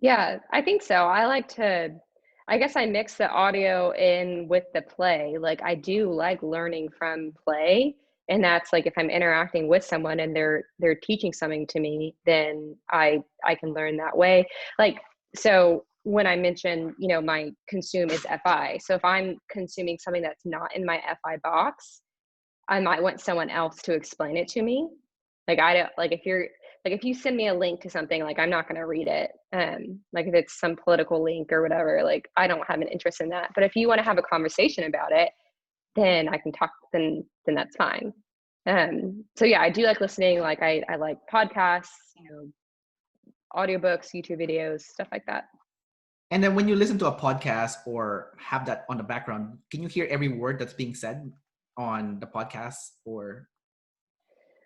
Yeah, I think so. I guess I mix the audio in with the play. Like I do like learning from play. And that's like if I'm interacting with someone and they're teaching something to me, then I can learn that way. Like so when I mentioned, you know, my consume is FI. So if I'm consuming something that's not in my FI box, I might want someone else to explain it to me. Like I don't like if you send me a link to something, like I'm not going to read it. Like if it's some political link or whatever, like I don't have an interest in that. But if you want to have a conversation about it, then I can talk. Then that's fine. So yeah, I do like listening. Like I like podcasts, you know, audiobooks, YouTube videos, stuff like that. and then when you listen to a podcast or have that on the background, can you hear every word that's being said on the podcast? Or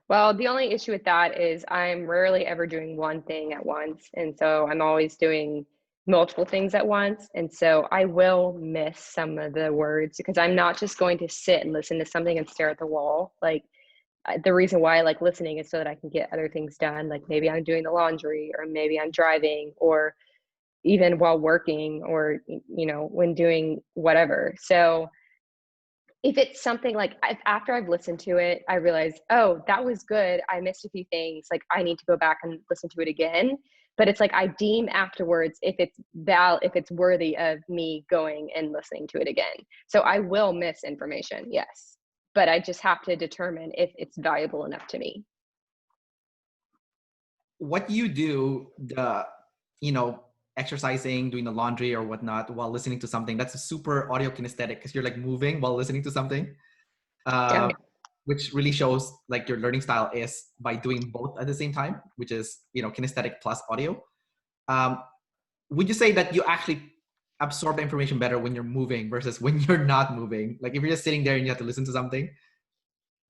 Well, the only issue with that is I'm rarely ever doing one thing at once. And so I'm always doing multiple things at once. And so I will miss some of the words because I'm not just going to sit and listen to something and stare at the wall. Like the reason why I like listening is so that I can get other things done. Like maybe I'm doing the laundry or maybe I'm driving or even while working or, you know, when doing whatever. So if it's something like after I've listened to it, I realize, oh, that was good. I missed a few things. Like I need to go back and listen to it again. But it's like I deem afterwards if it's worthy of me going and listening to it again. So I will miss information, yes. But I just have to determine if it's valuable enough to me. what you do, the, you know, exercising, doing the laundry or whatnot while listening to something, that's a super audio kinesthetic because you're like moving while listening to something, Yeah. uh, which really shows like your learning style is by doing both at the same time, which is, you know, kinesthetic plus audio. Um, would you say that you actually absorb the information better when you're moving versus when you're not moving? Like if you're just sitting there and you have to listen to something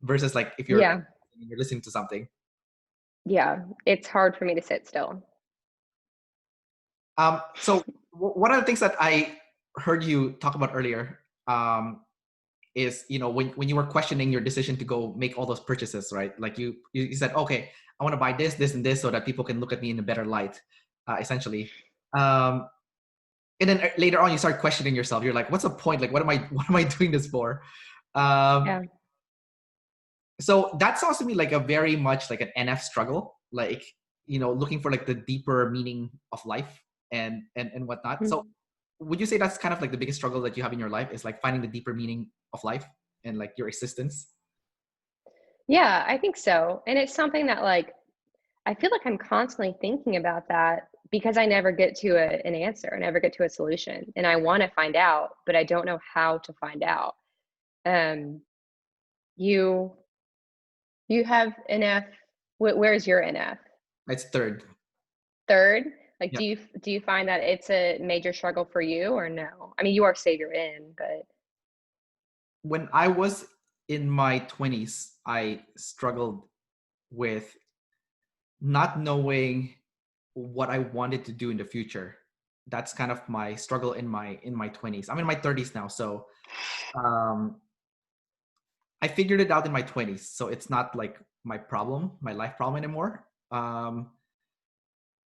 versus like if you're Yeah. exercising and you're listening to something. Yeah. It's hard for me to sit still. So one of the things that I heard you talk about earlier is, you know, when you were questioning your decision to go make all those purchases, right? Like you said, okay, I want to buy this, this, and this so that people can look at me in a better light, essentially. Um, and then later on, you start questioning yourself. You're like, what's the point? Like, what am I doing this for? Um, Yeah. so that sounds to me like a very much like an NF struggle, like, looking for like the deeper meaning of life and whatnot. So Mhm. would you say that's kind of like the biggest struggle that you have in your life, is like finding the deeper meaning of life and like your existence? Yeah, I think so. And it's something that like I feel like I'm constantly thinking about that because I never get to an answer. I never get to a solution. And I want to find out, but I don't know how to find out. Um, you you have NF. Where's your NF? It's third. Third? Like, Yeah. do you find that it's a major struggle for you or no? I mean, you are Savior in, but When I was in my 20s, I struggled with not knowing what I wanted to do in the future. That's kind of my struggle in my 20s. I'm in my 30s now, so um, I figured it out in my 20s. So it's not like my problem, my life problem anymore.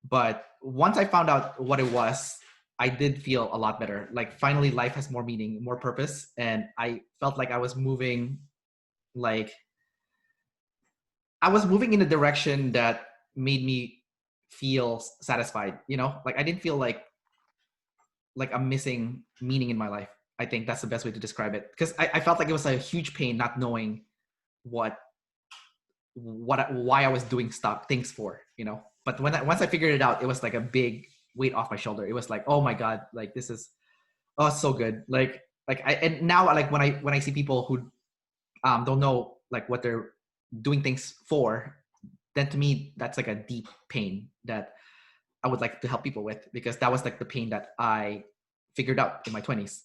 But once I found out what it was, I did feel a lot better. Like finally, life has more meaning, more purpose, and I felt like like I was moving in a direction that made me feel satisfied. Like I didn't feel like I'm missing meaning in my life. I think that's the best way to describe it, because I felt like it was a huge pain not knowing what why I was doing things for. But once I figured it out, it was like a big weight off my shoulder. It was like, oh my god, like this is, oh, it's so good. Like I and now, like when I see people who don't know like what they're doing things for, then to me that's like a deep pain that I would like to help people with, because that was like the pain that I figured out in my 20s.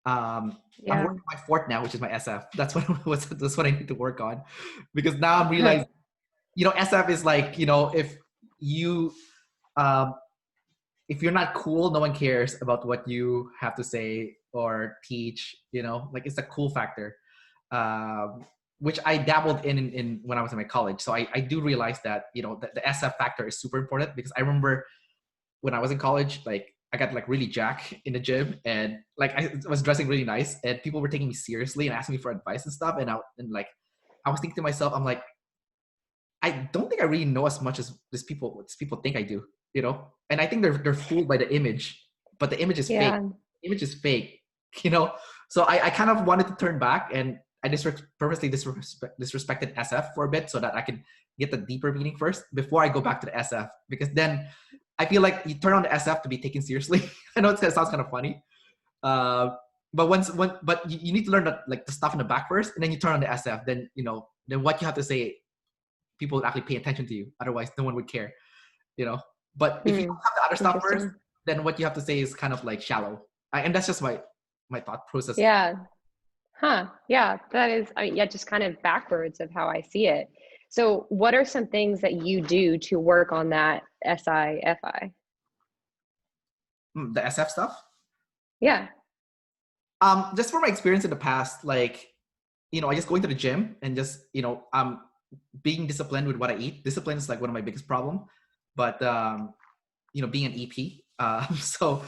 I'm yeah. working on my fourth now, which is my SF. That's that's what I need to work on, because now I'm realizing, SF is like, you um, if you're not cool, no one cares about what you have to say or teach. Like it's a cool factor, um, which I dabbled in when I was in my college. So I do realize that the SF factor is super important, because I remember when I was in college, like I got like really jack in the gym, and like I was dressing really nice, and people were taking me seriously and asking me for advice and stuff. And I was thinking to myself, I'm like, I don't think I really know as much as people think I do. And I think they're fooled by the image, but the image is fake. Yeah. The image is fake, you know. So I kind of wanted to turn back, and I purposely disrespected SF for a bit, so that I could get the deeper meaning first before I go back to the SF, because then I feel like you turn on the SF to be taken seriously. I know it sounds kind of funny, uh, but but you need to learn like the stuff in the back first, and then you turn on the SF. Then what you have to say, people would actually pay attention to you. Otherwise, no one would care, you know. But if you Hmm. don't have the other stuff first, Interesting. then what you have to say is kind of like shallow. And that's just my thought process. Yeah. Huh. Yeah. That is, I mean, yeah, just kind of backwards of how I see it. So, what are some things that you do to work on that SIFI? The SF stuff. Yeah. Just from my experience in the past, like, I just going to the gym and just, being disciplined with what I eat. Discipline is like one of my biggest problem, but being an EP. So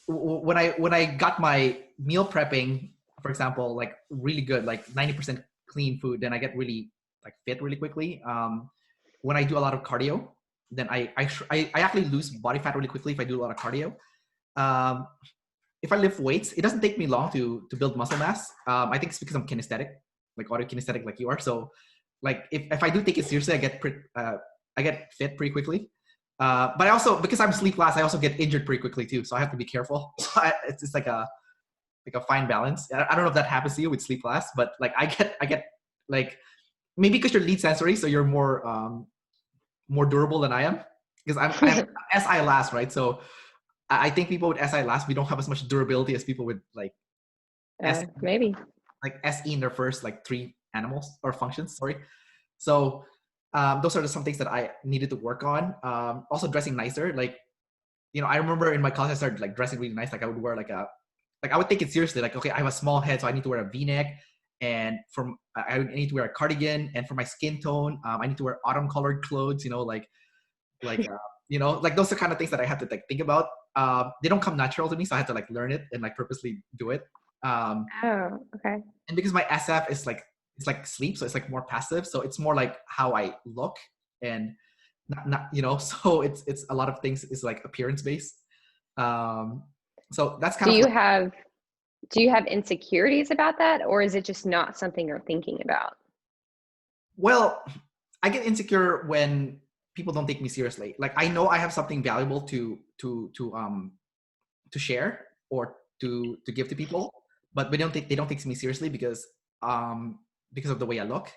when I got my meal prepping, for example, like really good, like 90% clean food, then I get really like fit really quickly. When I do a lot of cardio, then I actually lose body fat really quickly if I do a lot of cardio. Um, if I lift weights, it doesn't take me long to build muscle mass. I think it's because I'm kinesthetic, like auto kinesthetic, like you are. So, like if I do take it seriously, I get fit pretty quickly. But I also, because I'm sleep last, I also get injured pretty quickly too. So I have to be careful. So it's just like a fine balance. I don't know if that happens to you with sleep last, but like I get like, maybe because you're lead sensory, so you're more durable than I am, because I'm SI last, right? So I think people with SI last, we don't have as much durability as people with like S Maybe. like SE in their first like three animals or functions. Sorry. So those are some things that I needed to work on. Also dressing nicer. Like, I remember in my college I started like dressing really nice. Like I would wear like I would take it seriously. Like, okay, I have a small head, so I need to wear a V-neck, and I need to wear a cardigan, and for my skin tone, I need to wear autumn colored clothes, you know, like you know, like those are kind of things that I have to like think about. They don't come natural to me, so I have to like learn it and like purposely do it. Oh, okay. And because my SF is like, it's like sleep, so it's like more passive, so it's more like how I look, and not you know, so it's a lot of things is like appearance based. um so that's kind Do of you like, have do you have insecurities about that, or is it just not something you're thinking about? well, I get insecure when people don't take me seriously. Like I know I have something valuable to share or to give to people, but they don't take me seriously because of the way I look.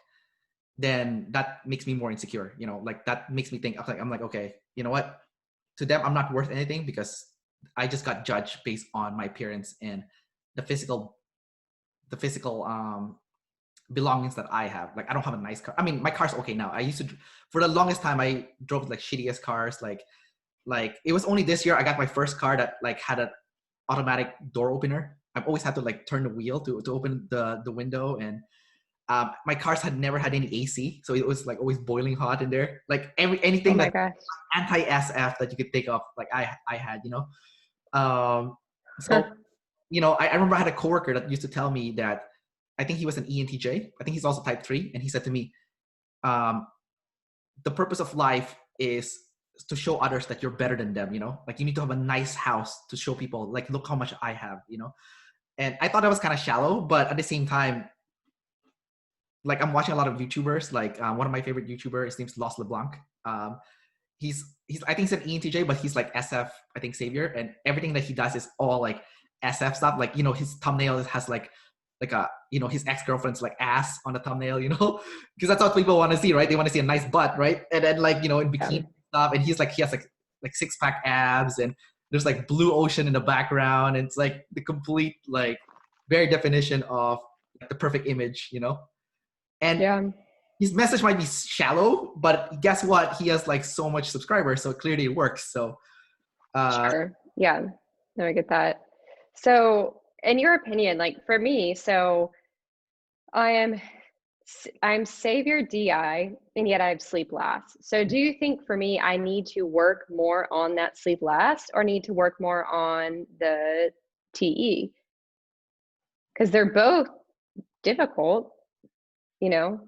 Then that makes me more insecure. You know, like that makes me think, okay, I'm like, okay, you know what? To them, I'm not worth anything because I just got judged based on my appearance and the physical the physical belongings that I have. Like I don't have a nice car. I mean, my car's okay now. I used to, for the longest time, I drove like shittiest cars. Like it was only this year I got my first car that like had an automatic door opener. I've always had to like turn the wheel to open the window, and my cars had never had any AC, so it was like always boiling hot in there. Like Oh anything my that gosh. anti-SF that you could think of, like I had, you know. So Huh. you know, I remember I had a coworker that used to tell me that I think he was an ENTJ. I think he's also type 3, and he said to me, um, the purpose of life is to show others that you're better than them. You know, like you need to have a nice house to show people, like look how much I have. You know, and I thought that was kind of shallow, but at the same time, like I'm watching a lot of YouTubers. Like one of my favorite YouTubers, his name's Los LeBlanc. Um, he's I think he's an ENTJ, but he's like SF, I think, savior, and everything that he does is all like SF stuff. Like you know, his thumbnail has like a, you know, his ex-girlfriend's like ass on the thumbnail, you know, because that's what people want to see, right? They want to see a nice butt, right? And then like, you know, in Yeah. bikini stuff, and he's like, he has like six-pack abs, and there's like blue ocean in the background, and it's like the complete like very definition of like, the perfect image, you know. And Yeah. his message might be shallow, but guess what? He has like so much subscribers, so clearly it works. So Sure. Yeah. No, I get that. So, in your opinion, like for me, so I am I'm savior DI, and yet I have sleep last. So do you think for me I need to work more on that sleep last, or need to work more on the TE? Because they're both difficult, you know?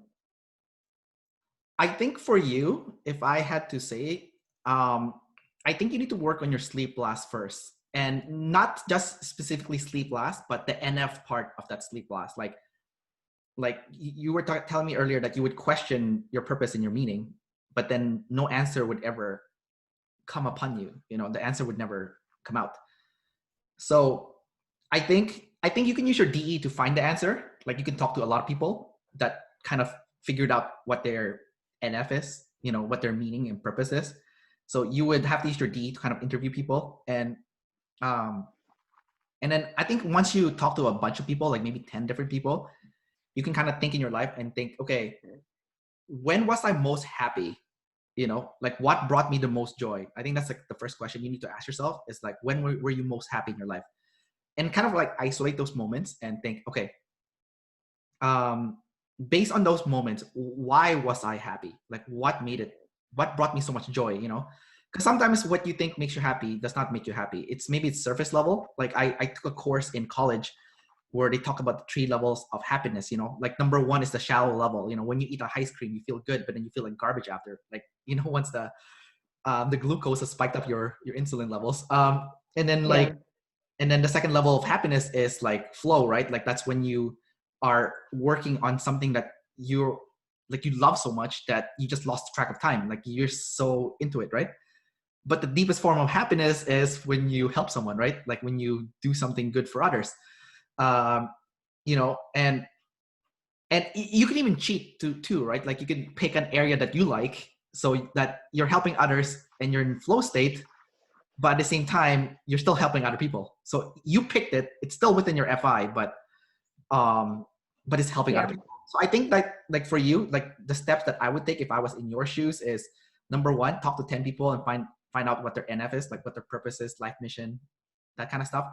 I think for you, if I had to say, um, I think you need to work on your sleep last first, and not just specifically sleep last, but the NF part of that sleep last. Like you were telling me earlier that you would question your purpose and your meaning, but then no answer would ever come upon you. You know, the answer would never come out. So I think you can use your DE to find the answer. Like you can talk to a lot of people that kind of figured out what their NF is, you know, what their meaning and purpose is. So you would have to use your DE to kind of interview people, um and then I think once you talk to a bunch of people, like maybe 10 different people, you can kind of think in your life and think, okay, when was I most happy? You know, like what brought me the most joy? I think that's like the first question you need to ask yourself is like, when were you most happy in your life? And kind of like isolate those moments and think, okay, um, based on those moments, why was I happy? Like what brought me so much joy, you know? Because sometimes what you think makes you happy does not make you happy. Maybe it's surface level. Like I took a course in college where they talk about the 3 levels of happiness, you know, like number 1 is the shallow level. You know, when you eat a ice cream, you feel good, but then you feel like garbage after. Like, you know, once the glucose has spiked up your insulin levels. And then like, Yeah. and then the second level of happiness is like flow, right? Like that's when you are working on something that you're like, you love so much that you just lost track of time. Like you're so into it, right? But the deepest form of happiness is when you help someone, right? Like when you do something good for others. Um, you know, and you can even cheat too, right? Like you can pick an area that you like so that you're helping others and you're in flow state, but at the same time you're still helping other people. So you picked it, it's still within your FI, um but it's helping other Yeah. people. So I think like for you, like the steps that I would take if I was in your shoes is, number 1, talk to 10 people and find out what their NF is, like what their purpose is, life mission, that kind of stuff.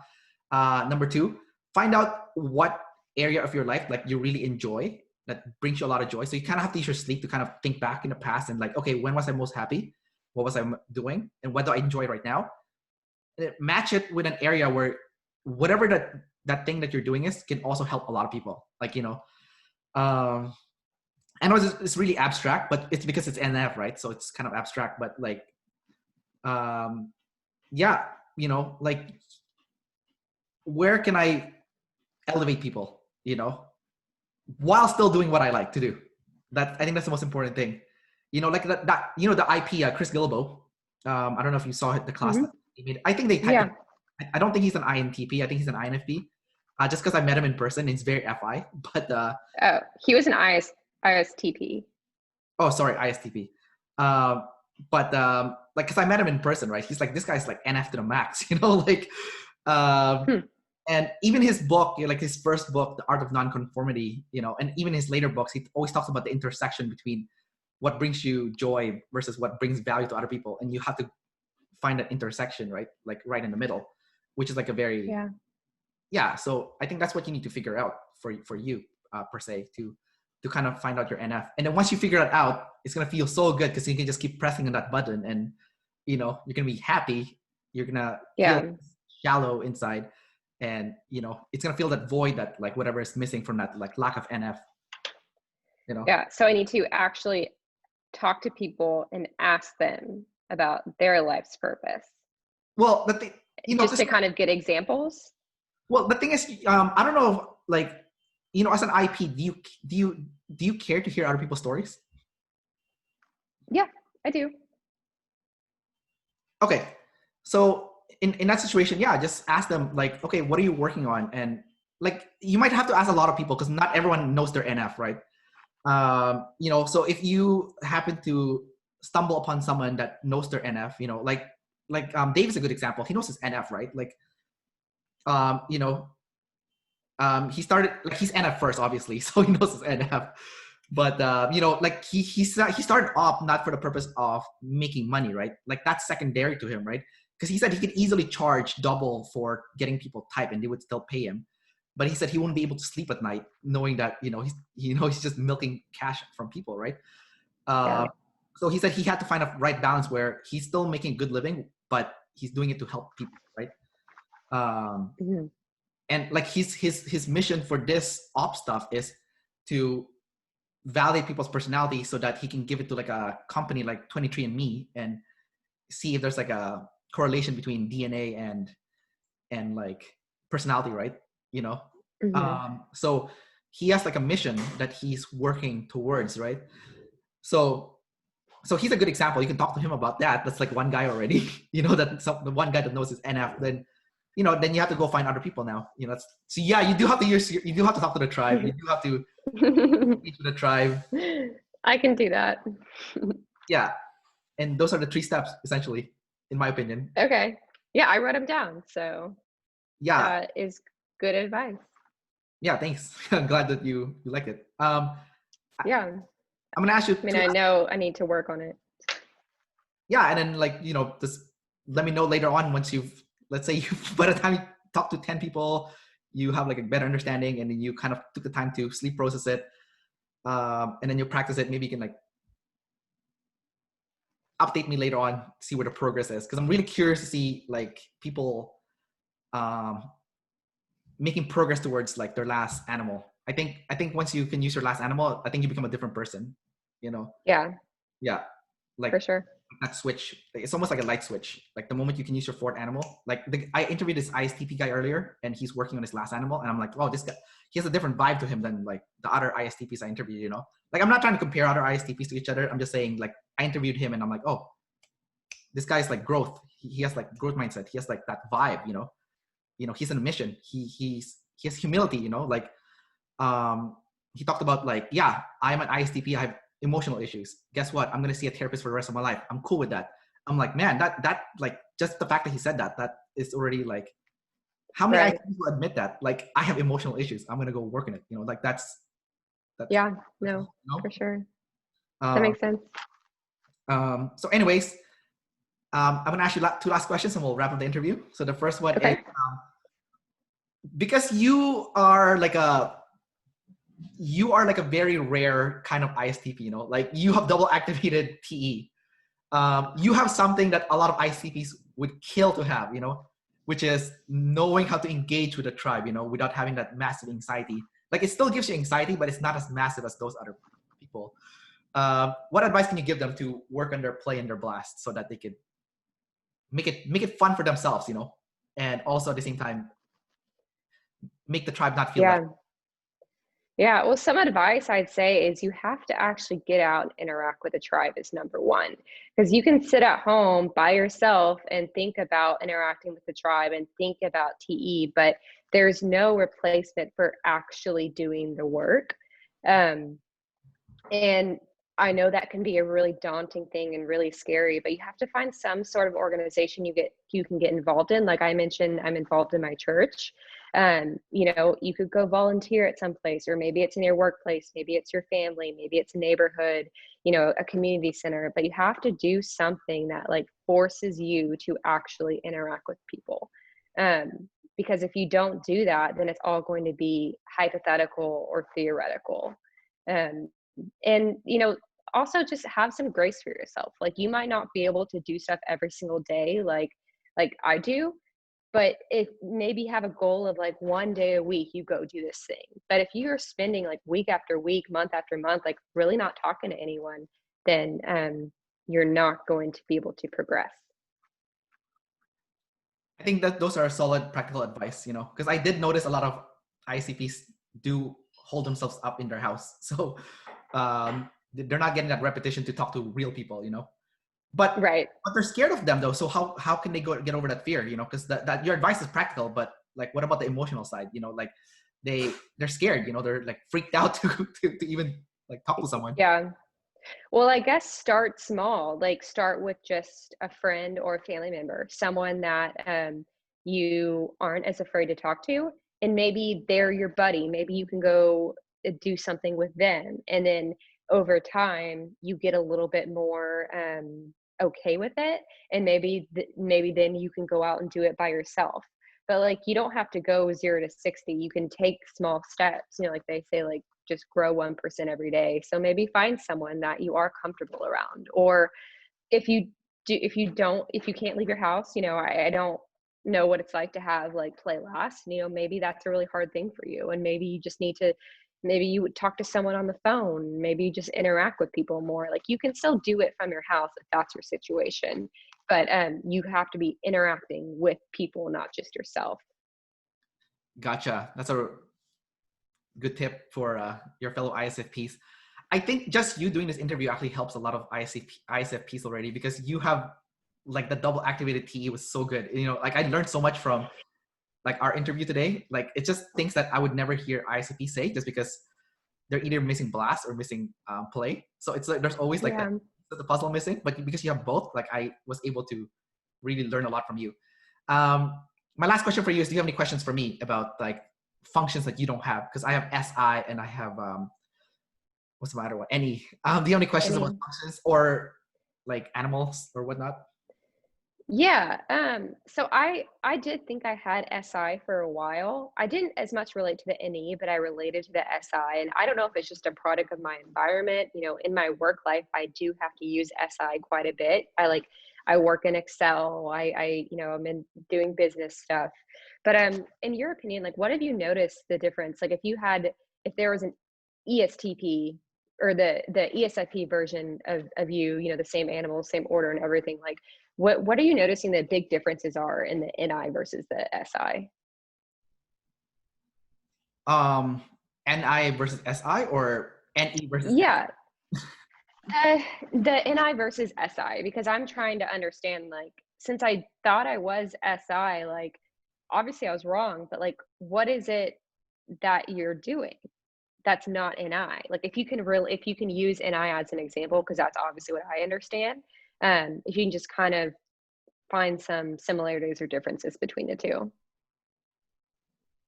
Number 2, find out what area of your life like you really enjoy, that brings you a lot of joy. So you kind of have to use your sleep to kind of think back in the past and like, okay, when was I most happy? What was I doing? And what do I enjoy right now? And match it with an area where whatever that thing that you're doing is can also help a lot of people. Like, I know it's really abstract, but it's because it's NF, right? So it's kind of abstract, but like, yeah, like where can I elevate people, while still doing what I like to do? I think that's the most important thing. Like the IP, Chris Gilbo. I don't know if you saw the class that he made. I think they typed it. I don't think he's an INTP. I think he's an INFP. Just because I met him in person, it's very FI. But he was an ISTP. Oh, sorry, ISTP. But like, cause I met him in person, right? He's like, this guy's like NF to the max, like, and even his book, like his first book, The Art of Nonconformity, and even his later books, he always talks about the intersection between what brings you joy versus what brings value to other people. And you have to find that intersection, right? Like right in the middle, which is like a very, so I think that's what you need to figure out for you, per se, to kind of find out your NF. And then once you figure it out, it's going to feel so good because you can just keep pressing on that button and, you're going to be happy. You're going to feel shallow inside. And, it's going to fill that void that like whatever is missing from that like lack of NF, Yeah. So I need to actually talk to people and ask them about their life's purpose. Well, the thing, just to kind of get examples. Well, the thing is, I don't know, like, as an IP, do you care to hear other people's stories? Yeah, I do. Okay. So in that situation, just ask them like, okay, what are you working on? And like, you might have to ask a lot of people because not everyone knows their NF, right? So if you happen to stumble upon someone that knows their NF, like Dave is a good example. He knows his NF, right? Like, he started, like, he's NF first, obviously, so he knows his NF. But like he started off not for the purpose of making money, right? Like that's secondary to him, right? Because he said he could easily charge double for getting people type and they would still pay him. But he said he wouldn't be able to sleep at night knowing that he's just milking cash from people, right? So he said he had to find a right balance where he's still making a good living, but he's doing it to help people, right? And like his mission for this op stuff is to validate people's personality so that he can give it to like a company like 23andMe and see if there's like a correlation between DNA and like personality, right? So he has like a mission that he's working towards, right? So he's a good example. You can talk to him about that. That's like one guy already, the one guy that knows his NF. Then then you have to go find other people now. You do have to talk to the tribe. You do have to meet with the tribe. I can do that. Yeah. And those are the 3 steps, essentially, in my opinion. Okay. Yeah, I wrote them down. So yeah, that is good advice. Yeah, thanks. I'm glad that you liked it. Yeah. I'm gonna ask you. I know I need to work on it. Yeah, and then like just let me know later on once let's say by the time you talk to 10 people, you have like a better understanding, and then you kind of took the time to sleep process it, and then you practice it. Maybe you can like update me later on, see where the progress is, because I'm really curious to see like people making progress towards like their last animal. I think once you can use your last animal, I think you become a different person. Yeah. Like for sure. That switch, it's almost like a light switch. Like the moment you can use your 4th animal, like I interviewed this ISTP guy earlier, and he's working on his last animal, and I'm like, oh, this guy, he has a different vibe to him than like the other ISTPs I interviewed. Like I'm not trying to compare other ISTPs to each other. I'm just saying like I interviewed him, and I'm like, oh, this guy's like growth. He has like growth mindset. He has like that vibe. He's on a mission. He has humility. Like he talked about like, yeah, I'm an ISTP. I have emotional issues. Guess what? I'm going to see a therapist for the rest of my life. I'm cool with that. I'm like, man, that like just the fact that he said that is already like, how many ISTPs will admit that? Like, I have emotional issues. I'm going to go work in it. Like that's yeah, no, for sure. That makes sense. So anyways, I'm going to ask you 2 last questions and we'll wrap up the interview. So the first one is, because you are like you are like a very rare kind of ISTP, you know, like you have double activated TE. You have something that a lot of ICPs would kill to have, you know, which is knowing how to engage with the tribe, you know, without having that massive anxiety. Like it still gives you anxiety, but it's not as massive as those other people. What advice can you give them to work on their play and their blast so that they could make it fun for themselves, you know, and also at the same time make the tribe not feel left? Yeah. Yeah, well, some advice I'd say is you have to actually get out and interact with a tribe is number one. Because you can sit at home by yourself and think about interacting with the tribe and think about TE, but there's no replacement for actually doing the work. Um, and I know that can be a really daunting thing and really scary, but you have to find some sort of organization you can get involved in. Like I mentioned, I'm involved in my church. You know, you could go volunteer at some place, or maybe it's in your workplace, maybe it's your family, maybe it's a neighborhood, you know, a community center, but you have to do something that like forces you to actually interact with people. Because if you don't do that, then it's all going to be hypothetical or theoretical. Um, and you know, also just have some grace for yourself. Like you might not be able to do stuff every single day like I do, but if maybe have a goal of like one day a week you go do this thing. But if you're spending like week after week, month after month, like really not talking to anyone, then you're not going to be able to progress. I think that those are solid practical advice, you know, because I did notice a lot of ICPs do hold themselves up in their house. So they're not getting that repetition to talk to real people, you know. Right. But they're scared of them though. So how can they get over that fear, you know? Because that your advice is practical, but like what about the emotional side? You know, like they're scared, you know, they're like freaked out to even like talk to someone. Yeah. Well, I guess start small, like start with just a friend or a family member, someone that you aren't as afraid to talk to. And maybe they're your buddy. Maybe you can go do something with them. And then over time, you get a little bit more okay with it. And maybe then you can go out and do it by yourself. But like you don't have to go 0 to 60. You can take small steps, you know, like they say, like just grow 1% every day. So maybe find someone that you are comfortable around. Or if you can't leave your house, you know, I don't know what it's like to have like play last, you know, maybe that's a really hard thing for you. And maybe you just need to, maybe you would talk to someone on the phone, maybe you just interact with people more. Like you can still do it from your house if that's your situation, but you have to be interacting with people, not just yourself. Gotcha. That's a good tip for your fellow ISFPs. I think just you doing this interview actually helps a lot of ISFPs already, because you have like the double activated TE was so good. You know, like I learned so much from like our interview today. Like it's just things that I would never hear ISFP say, just because they're either missing blast or missing play. So it's like there's always like Yeah. the puzzle missing. But because you have both, like I was able to really learn a lot from you. My last question for you is: do you have any questions for me about like functions that you don't have? Because I have SI and I have what's the matter? What any? Do you have any questions about Any functions or like animals or whatnot? Yeah, so I did think I had SI for a while. I didn't as much relate to the NE, but I related to the SI, and I don't know if it's just a product of my environment. You know, in my work life, I do have to use SI quite a bit. I work in Excel. You know, I'm in doing business stuff. But in your opinion, like, what have you noticed the difference? Like, if there was an ESTP or the ESFP version of you, you know, the same animal, same order, and everything, like what are you noticing the big differences are in the NI versus the SI? Um, NI versus SI or NE versus Yeah, the NI versus SI, because I'm trying to understand, like, since I thought I was SI, like, obviously I was wrong, but like, what is it that you're doing that's not NI? Like, if you can use NI as an example, because that's obviously what I understand. If you can just kind of find some similarities or differences between the two.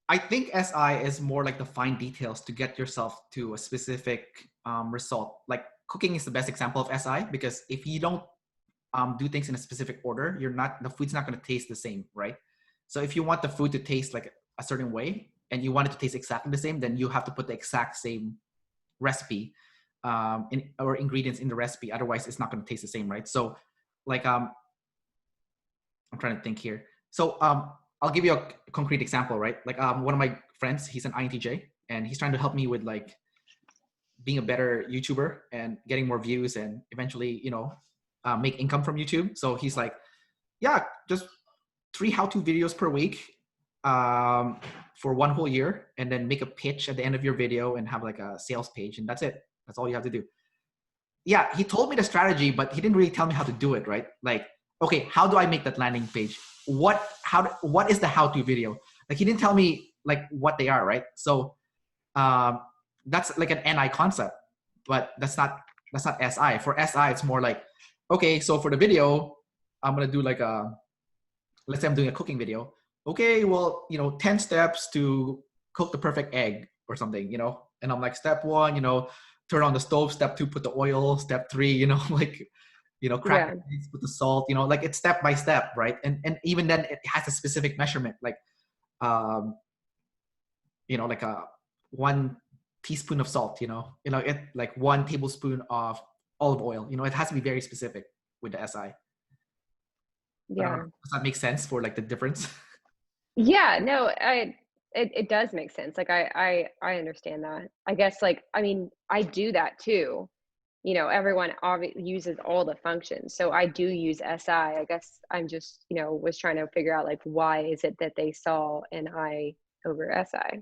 I think SI is more like the fine details to get yourself to a specific result. Like cooking is the best example of SI, because if you don't do things in a specific order, the food's not going to taste the same, right? So if you want the food to taste like a certain way, and you want it to taste exactly the same, then you have to put the exact same recipe or ingredients in the recipe. Otherwise, it's not going to taste the same, right? So, like, I'm trying to think here. So, I'll give you a concrete example, right? Like, one of my friends, he's an INTJ, and he's trying to help me with like being a better YouTuber and getting more views and eventually, make income from YouTube. So he's like, yeah, just 3 how-to videos per week for 1 whole year, and then make a pitch at the end of your video and have like a sales page, and that's it. That's all you have to do. Yeah, he told me the strategy, but he didn't really tell me how to do it, right? Like, okay, how do I make that landing page? What is the how-to video? Like, he didn't tell me like what they are, right? So that's like an NI concept, but that's not SI. For SI, it's more like, okay, so for the video, I'm gonna do like let's say I'm doing a cooking video. Okay, well, 10 steps to cook the perfect egg or something, and I'm like, step 1, turn on the stove. Step 2, put the oil. Step 3, like, crack the eggs, put the salt, like it's step by step, right? And even then it has a specific measurement, like, like a 1 teaspoon of salt, it like 1 tablespoon of olive oil, it has to be very specific with the SI. Yeah. Does that make sense for like the difference? Yeah, no, it does make sense. Like I understand that. I guess like, I mean, I do that too. Everyone obviously uses all the functions. So I do use SI. I guess I'm just, was trying to figure out like, why is it that they saw NI over SI?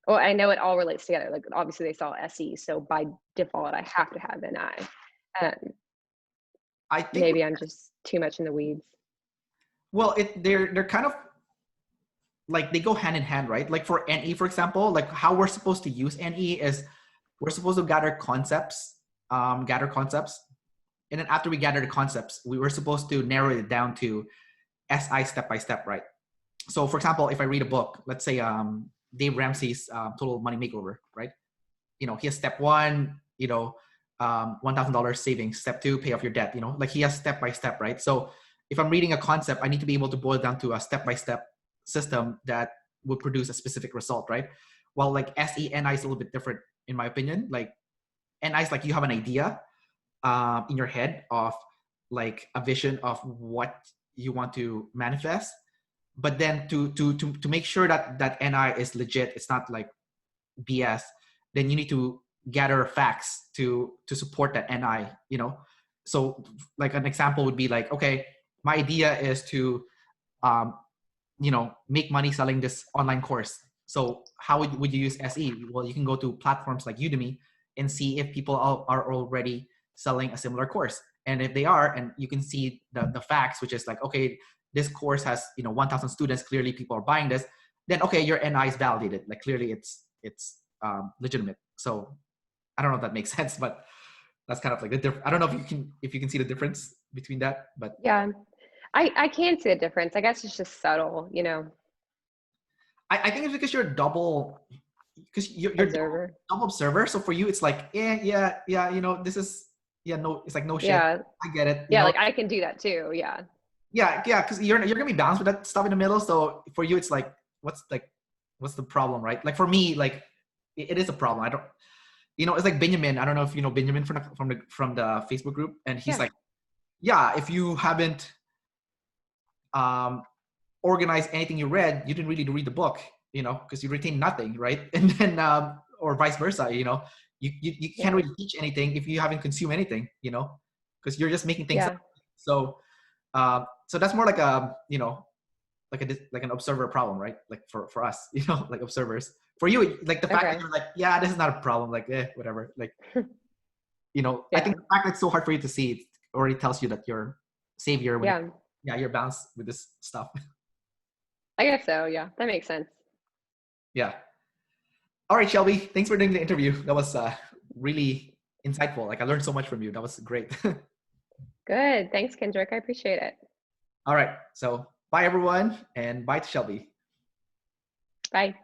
Well, I know it all relates together. Like obviously they saw SE. So by default, I have to have NI. I think Maybe I'm just too much in the weeds. Well, they're kind of like they go hand in hand, right? Like for NE, for example, like how we're supposed to use NE is we're supposed to gather concepts, and then after we gather the concepts, we were supposed to narrow it down to SI step by step, right? So, for example, if I read a book, let's say Dave Ramsey's Total Money Makeover, right? He has step 1, $1,000 savings. Step 2, pay off your debt. Like he has step by step, right? So if I'm reading a concept, I need to be able to boil down to a step by step system that would produce a specific result, right? While like SENI is a little bit different, in my opinion. Like NI is like you have an idea in your head of like a vision of what you want to manifest, but then to make sure that NI is legit, it's not like BS, then you need to gather facts to support that NI, So like an example would be like, okay, my idea is to, make money selling this online course. So how would you use SE? Well, you can go to platforms like Udemy and see if people are already selling a similar course. And if they are, and you can see the facts, which is like, okay, this course has, 1,000 students, clearly people are buying this, then okay, your NI is validated. Like clearly it's legitimate. So I don't know if that makes sense, but that's kind of like the difference. I don't know if you can see the difference between that, but Yeah, I can see a difference. I guess it's just subtle, I think it's because you're double, because you're observer. double observer. So for you, it's like, yeah, this is, no, it's like no shit. Yeah. I get it. Yeah, like I can do that too. Yeah. Yeah, because you're gonna be balanced with that stuff in the middle. So for you, it's like, what's the problem, right? Like for me, like it is a problem. I don't, it's like Benjamin. I don't know if you know Benjamin from the Facebook group, and he's like, yeah, if you haven't organized anything you read, you didn't really read the book, because you retain nothing, right? And then or vice versa, you can't really teach anything if you haven't consumed anything, because you're just making things up. So so that's more like a like an observer problem, right? Like for us, like observers. For you, like the fact that you're like, yeah, this is not a problem, like whatever, like I think the fact that it's so hard for you to see, it already tells you that you're savior when you're balanced with this stuff. I guess so. Yeah, that makes sense. Yeah. All right, Shelby, thanks for doing the interview. That was really insightful. Like I learned so much from you. That was great. Good. Thanks, Kendrick. I appreciate it. All right. So bye everyone, and bye to Shelby. Bye.